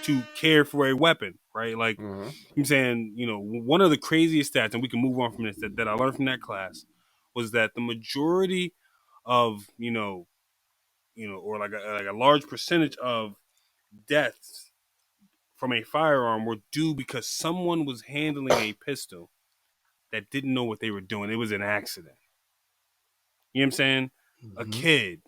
to care for a weapon, right? Like, I'm saying, one of the craziest stats, and we can move on from this, that I learned from that class was that the majority of, or like a large percentage of deaths from a firearm were due because someone was handling a pistol that didn't know what they were doing. It was an accident. You know what I'm saying? A kid.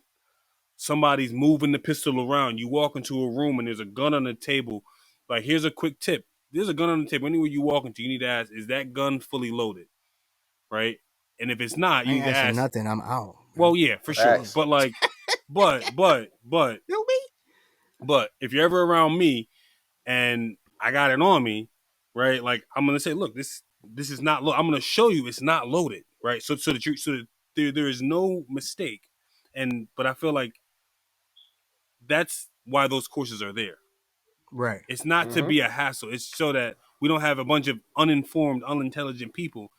Somebody's moving the pistol around. You walk into a room and there's a gun on the table. Like, here's a quick tip. There's a gun on the table. Anywhere you walk into, you need to ask, is that gun fully loaded? Right? And if it's not, you need to ask. Nothing. I'm out. Well, yeah, for sure. Facts. But like, but if you're ever around me and I got it on me, right? Like, I'm gonna say, look, this is not. I'm gonna show you it's not loaded, right? So that there is no mistake. But I feel like that's why those courses are there. Right. It's not to be a hassle. It's so that we don't have a bunch of uninformed, unintelligent people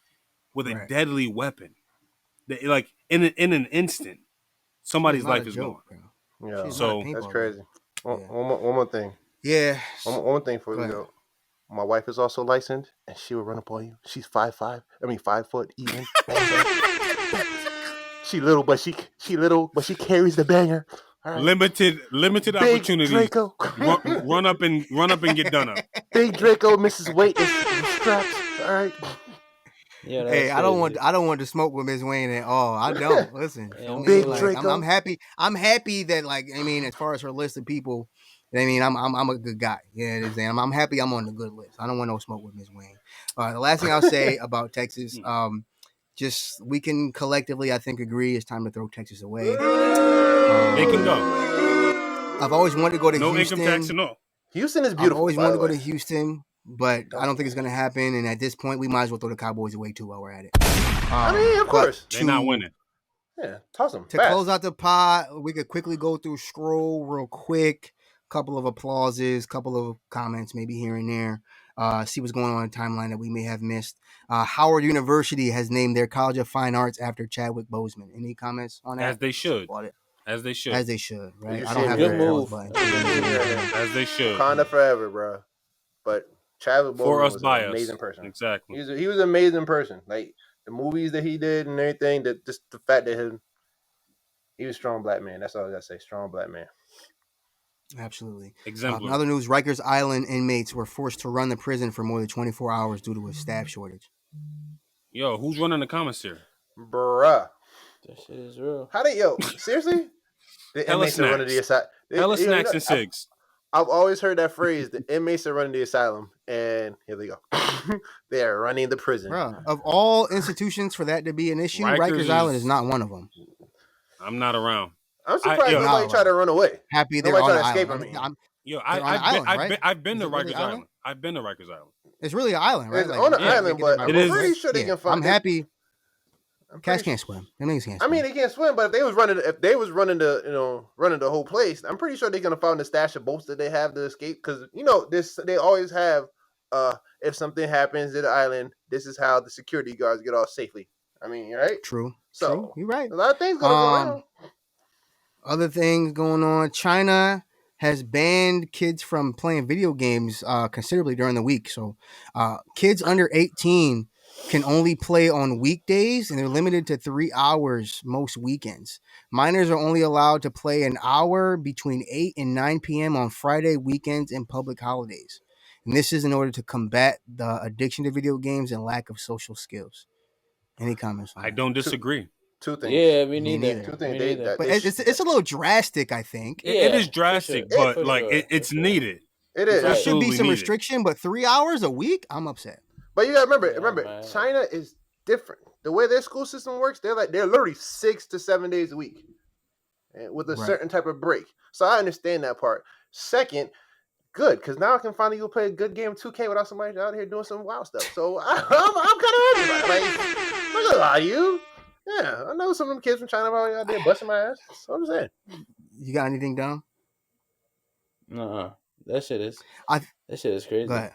with a deadly weapon. Like, in an instant, somebody's life is gone. Yeah, so that's crazy. One more thing. Yeah. One more thing before we go. My wife is also licensed, and she will run up on you. She's 5'5". I mean 5 foot even. She little, but she carries the banger. Right. Limited Big opportunities. Draco. run up and get done up. Big Draco, Mrs. Wait is strapped. All right. Yeah, hey, I don't want to smoke with Ms. Wayne at all. I don't. Listen, Big like, Draco. I'm happy. I'm happy that, like, I mean, as far as her list of people, I mean, I'm a good guy. Yeah, I'm happy I'm on the good list. I don't want no smoke with Ms. Wayne. The last thing I'll say about Texas, just we can collectively, I think, agree it's time to throw Texas away. They can go. I've always wanted to go to no Houston. No income tax and all. Houston is beautiful. I've always wanted to go to Houston, but I don't think it's going to happen. And at this point, we might as well throw the Cowboys away too while we're at it. I mean, of course. They're not winning. Yeah, toss them. To close out the pod, we could quickly go through scroll real quick. Couple of applauses, couple of comments maybe here and there. See what's going on in the timeline that we may have missed. Howard University has named their College of Fine Arts after Chadwick Boseman. Any comments on that? As they should. As they should, right? I don't have good move. As they should. Wakanda forever, bro. But Chadwick Boseman was an amazing person. Exactly. He was an amazing person. Like, the movies that he did and everything, that just the fact that he was a strong black man. That's all I gotta say. Strong black man. Absolutely. Exemplary. In other news, Rikers Island inmates were forced to run the prison for more than 24 hours due to a staff shortage. Yo, who's running the commissary? Bruh. That shit is real. Seriously? The Hella inmates are running the asylum. Hella snacks and cigs. I've always heard that phrase, the inmates are running the asylum, and here they go. They are running the prison. Bruh, of all institutions for that to be an issue, Rikers Island is not one of them. I'm not around. I'm surprised nobody tried to run away. Happy they're on the escape island. I've been to Rikers Island. I've been to Rikers Island. It's really an island, right? It's on an island, but I'm pretty sure they can find. I'm happy. Cats can't swim. Them niggas can't swim. I mean, they can't swim, but if they was running the whole place, I'm pretty sure they're gonna find the stash of boats that they have to escape. Because they always have. If something happens at the island, this is how the security guards get off safely. I mean, right? True. You're right. A lot of things going on. Other things going on. China has banned kids from playing video games considerably during the week. So kids under 18 can only play on weekdays, and they're limited to 3 hours most weekends. Minors are only allowed to play an hour between 8 and 9 p.m. on Friday, weekends, and public holidays. And this is in order to combat the addiction to video games and lack of social skills. Any comments on that? I don't disagree. Two things. Yeah, me neither. Two things. But it's a little drastic, I think. It is drastic, sure. but it's needed. It is. There should be some needed. restriction, but 3 hours a week, I'm upset. But you gotta remember, China is different. The way their school system works, they're literally 6 to 7 days a week, with a certain type of break. So I understand that part. Second, good, because now I can finally go play a good game of 2K without somebody out here doing some wild stuff. So I'm kind of happy about it. Like, I'm not gonna lie to you. Yeah, I know some of them kids from China are out there busting my ass. So I'm just saying. You got anything down? That shit is crazy. But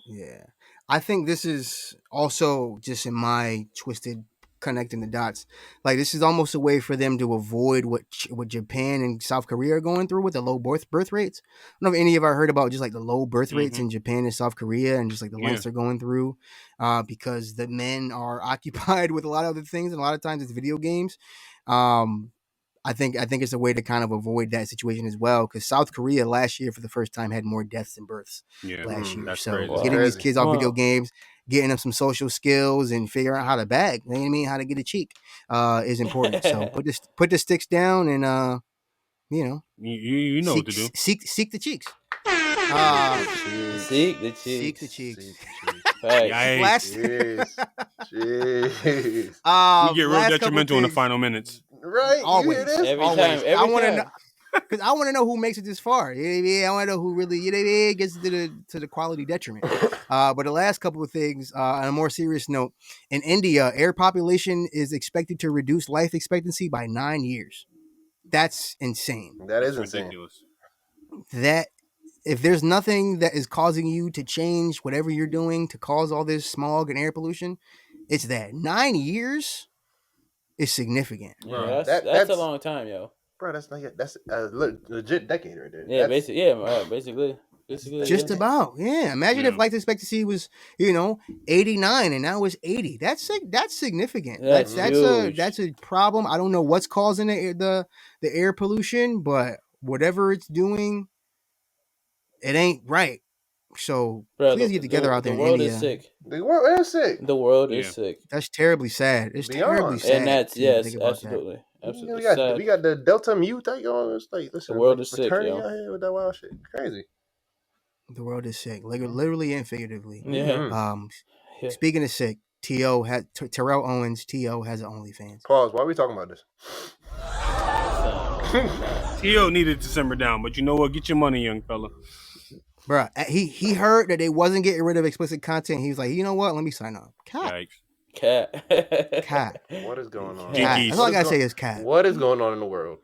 yeah. I think this is also just in my twisted connecting the dots. Like this is almost a way for them to avoid what Japan and South Korea are going through with the low birth rates. I don't know if any of you heard about just like the low birth rates in Japan and South Korea and just like the lengths they're going through, because the men are occupied with a lot of other things and a lot of times it's video games. I think it's a way to kind of avoid that situation as well, because South Korea last year for the first time had more deaths than births last year. That's so crazy. getting these kids off video games, getting them some social skills, and figuring out how to bag, you know what I mean, how to get a cheek, is important. So put the sticks down and you know what to do. Seek the cheeks. Seek the cheeks. Seek the cheeks. Yikes. Jeez. You get real detrimental in the final minutes. Right? Always. You hear this? Every time. I want to know. Because I want to know who makes it this far. You know what I mean? I want to know who really gets to the quality detriment. But the last couple of things, on a more serious note, in India, air population is expected to reduce life expectancy by 9 years. That's insane. That is insane. Ridiculous. That if there's nothing that is causing you to change whatever you're doing to cause all this smog and air pollution, it's that 9 years is significant. Yeah, that's a long time, yo. Bro, that's a legit decade right there. Yeah, basically. Just about, yeah. Imagine if life expectancy was, 89 and now it's 80. That's significant. That's a problem. I don't know what's causing the air pollution, but whatever it's doing, it ain't right. So please get together out there in India. The world is sick. The world is sick. The world is sick. That's terribly sad. It's terribly sad. And that's absolutely. We got the Delta Mu thing going. It's like, listen, the world is sick, yo. Out here with that wild shit. Crazy. The world is sick, literally and figuratively. Yeah. Speaking of sick, Terrell Owens. T.O. has an OnlyFans. Pause. Why are we talking about this? T.O. needed to simmer down, but you know what? Get your money, young fella. Bruh, he heard that they wasn't getting rid of explicit content. He was like, you know what? Let me sign up. Cat. What is going on? That's all I gotta say is cat. What is going on in the world?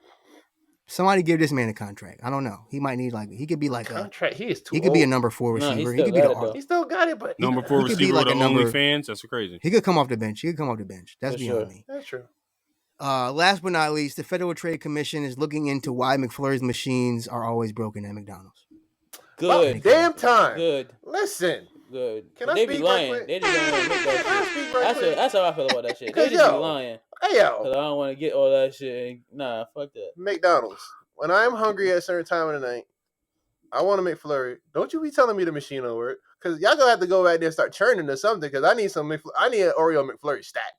Somebody give this man a contract. I don't know. He might need he could be like contract. He is too. He could old. be a number 4 receiver. He could be he still got it, but number 4 receiver with an OnlyFans. That's crazy. He could come off the bench. That's beyond me. That's true. Last but not least, the Federal Trade Commission is looking into why McFlurry's machines are always broken at McDonald's. Good. Damn time. Good. Listen. Good. Can I they speak be lying. right quick? They just don't want to make that shit. That's how I feel about that shit. They just be lying. Hey, yo. Because I don't want to get all that shit. Nah, fuck that. McDonald's. When I'm hungry at a certain time of the night, I want to McFlurry. Don't you be telling me the machine don't work. Because y'all going to have to go back there and start churning or something. Because I need I need an Oreo McFlurry stack.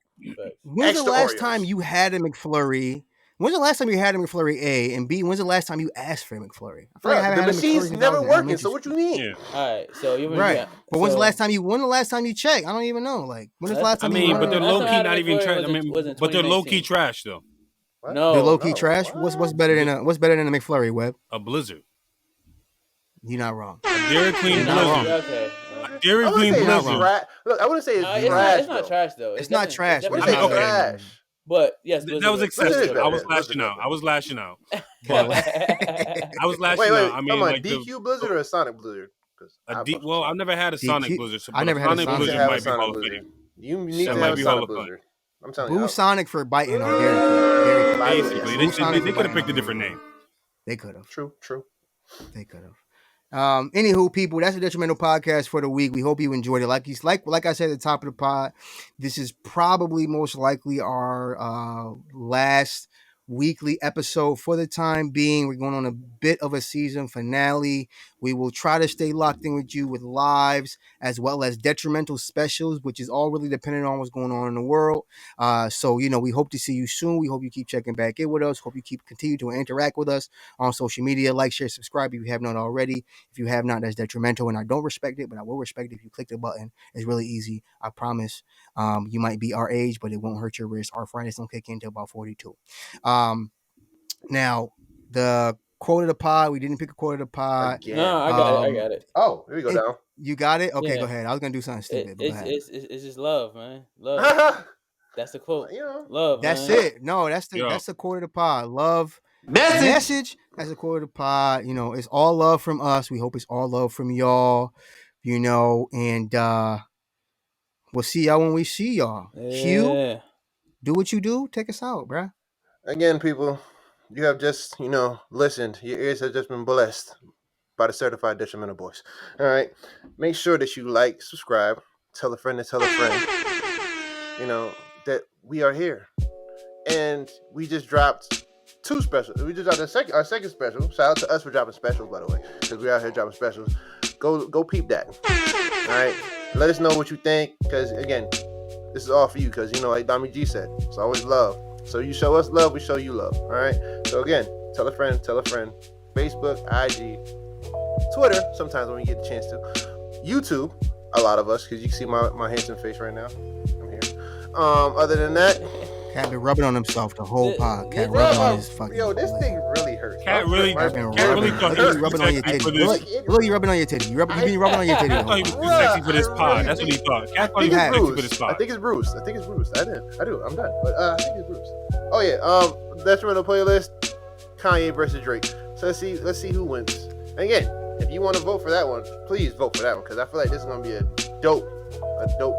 When's the last time you had a McFlurry? When's the last time you had a McFlurry, A? And B, when's the last time you asked for a McFlurry? I feel like I haven't the had machine's never working, so what you mean? Yeah. All right, so you right. But when's the last time you checked? I don't even know. Like, when was the last time but they're low key not even trash. But they're low key trash though. What? No, they're low key trash. What's better than a McFlurry, Webb? A Blizzard. You're not wrong. A Dairy Queen Blizzard. Okay. Dairy Queen Blizzard. Look, I wouldn't say it's trash. It's not trash though. It's not trash. It's trash. But yes, that was excessive. I was lashing out. I was lashing out. I mean, like DQ Blizzard or a Sonic Blizzard? Well, I've never had a Sonic Blizzard. I never had a Sonic Blizzard. Might be Hall of Fame. You need to have a Sonic Blizzard. I'm telling you. Boo Sonic for biting on Dairy Queen. Basically, they could have picked a different name. They could have. True. They could have. Anywho, people, that's the Detrimental podcast for the week. We hope you enjoyed it. Like I said at the top of the pod, this is probably most likely our last weekly episode for the time being. We're going on a bit of a season finale. We will try to stay locked in with you with lives as well as detrimental specials, which is all really dependent on what's going on in the world. So we hope to see you soon. We hope you keep checking back in with us. Hope you continue to interact with us on social media. Like, share, subscribe if you have not already. If you have not, that's detrimental, and I don't respect it, but I will respect it if you click the button. It's really easy. I promise. You might be our age, but it won't hurt your wrist. Arthritis don't kick in until about 42. Now the quote of the pod. We didn't pick a quote of the pod. No, I got it. Oh, here we go down. You got it? Okay, Go ahead. I was gonna do something stupid. It's just love, man. Love. That's the quote. Love. That's man. it. No, that's the quote of the pod. Love. Message as a quote of the pod. It's all love from us. We hope it's all love from y'all. And We'll see y'all when we see y'all. Yeah. Hugh, do what you do. Take us out, bruh. Again, people, you have just, listened. Your ears have just been blessed by the certified detrimental boys. All right. Make sure that you like, subscribe, tell a friend to tell a friend, that we are here. And we just dropped 2 specials. We just dropped our second special. Shout out to us for dropping specials, by the way, because we're out here dropping specials. Go peep that. All right. Let us know what you think, because, again, this is all for you, because, like Dami G said, it's always love. So you show us love, we show you love. All right. So, again, tell a friend. Facebook, IG, Twitter, sometimes when we get the chance to. YouTube, a lot of us, because you can see my handsome face right now. I'm here. Other than that, Cat been rubbing on himself the whole pod. Cat rubbing on his fucking. Yo, this thing really hurts. Cat really thought he rubbing on your titty. Look, you rubbing on your titty. You been rubbing on your titty. I thought he was too sexy for this pod. That's what he thought. Cat thought he was sexy for this pod. I think it's bruised. I do. I'm done. But I think it's bruised. Oh yeah. Detrimental playlist. Kanye versus Drake. So let's see who wins. And again, if you want to vote for that one, please vote for that one, because I feel like this is gonna be a dope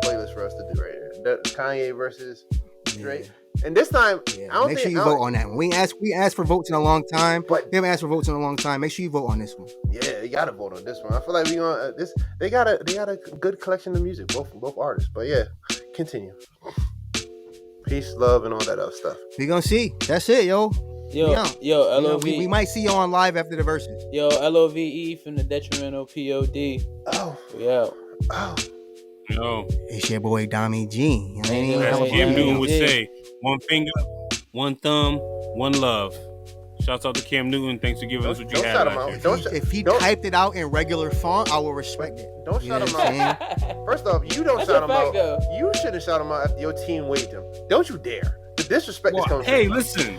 playlist for us to do right here. Kanye versus Drake. Yeah. And this time, make sure you vote on that one. We asked for votes in a long time. We haven't asked for votes in a long time. Make sure you vote on this one. Yeah, you gotta vote on this one. I feel like we on this. They got a good collection of music, both artists. But yeah, continue. Peace, love, and all that other stuff. We gonna see. That's it, yo. Yo, LOV. We might see you on live after the verses. Yo, LOVE from the Detrimental POD. Oh, yeah. Oh. Yo, it's your boy Dami G. You know as Cam Newton would say, one finger, one thumb, one love. Shouts out to Cam Newton. Thanks for giving us what you had last year. If he typed it out in regular font, I will respect it. Don't shout him out. First off, you don't shout him out. You shouldn't shout him out after your team waived him. Don't you dare. The disrespect is coming. Hey, listen.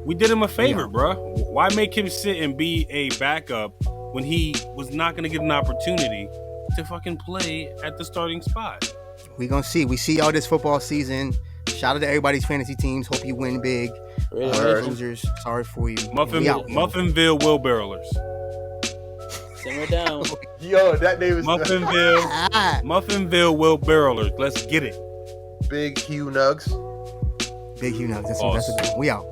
We did him a favor, bro. Why make him sit and be a backup when he was not going to get an opportunity to fucking play at the starting spot? We gonna see. We see y'all this football season. Shout out to everybody's fantasy teams. Hope you win big. Losers, sorry for you. Muffinville Wheelbarrowers. Simmer down. Yo, that name is Muffinville Wheelbarrowers. Let's get it. Big Hugh Nugs. Big Hugh Nugs. That's a good one. We out.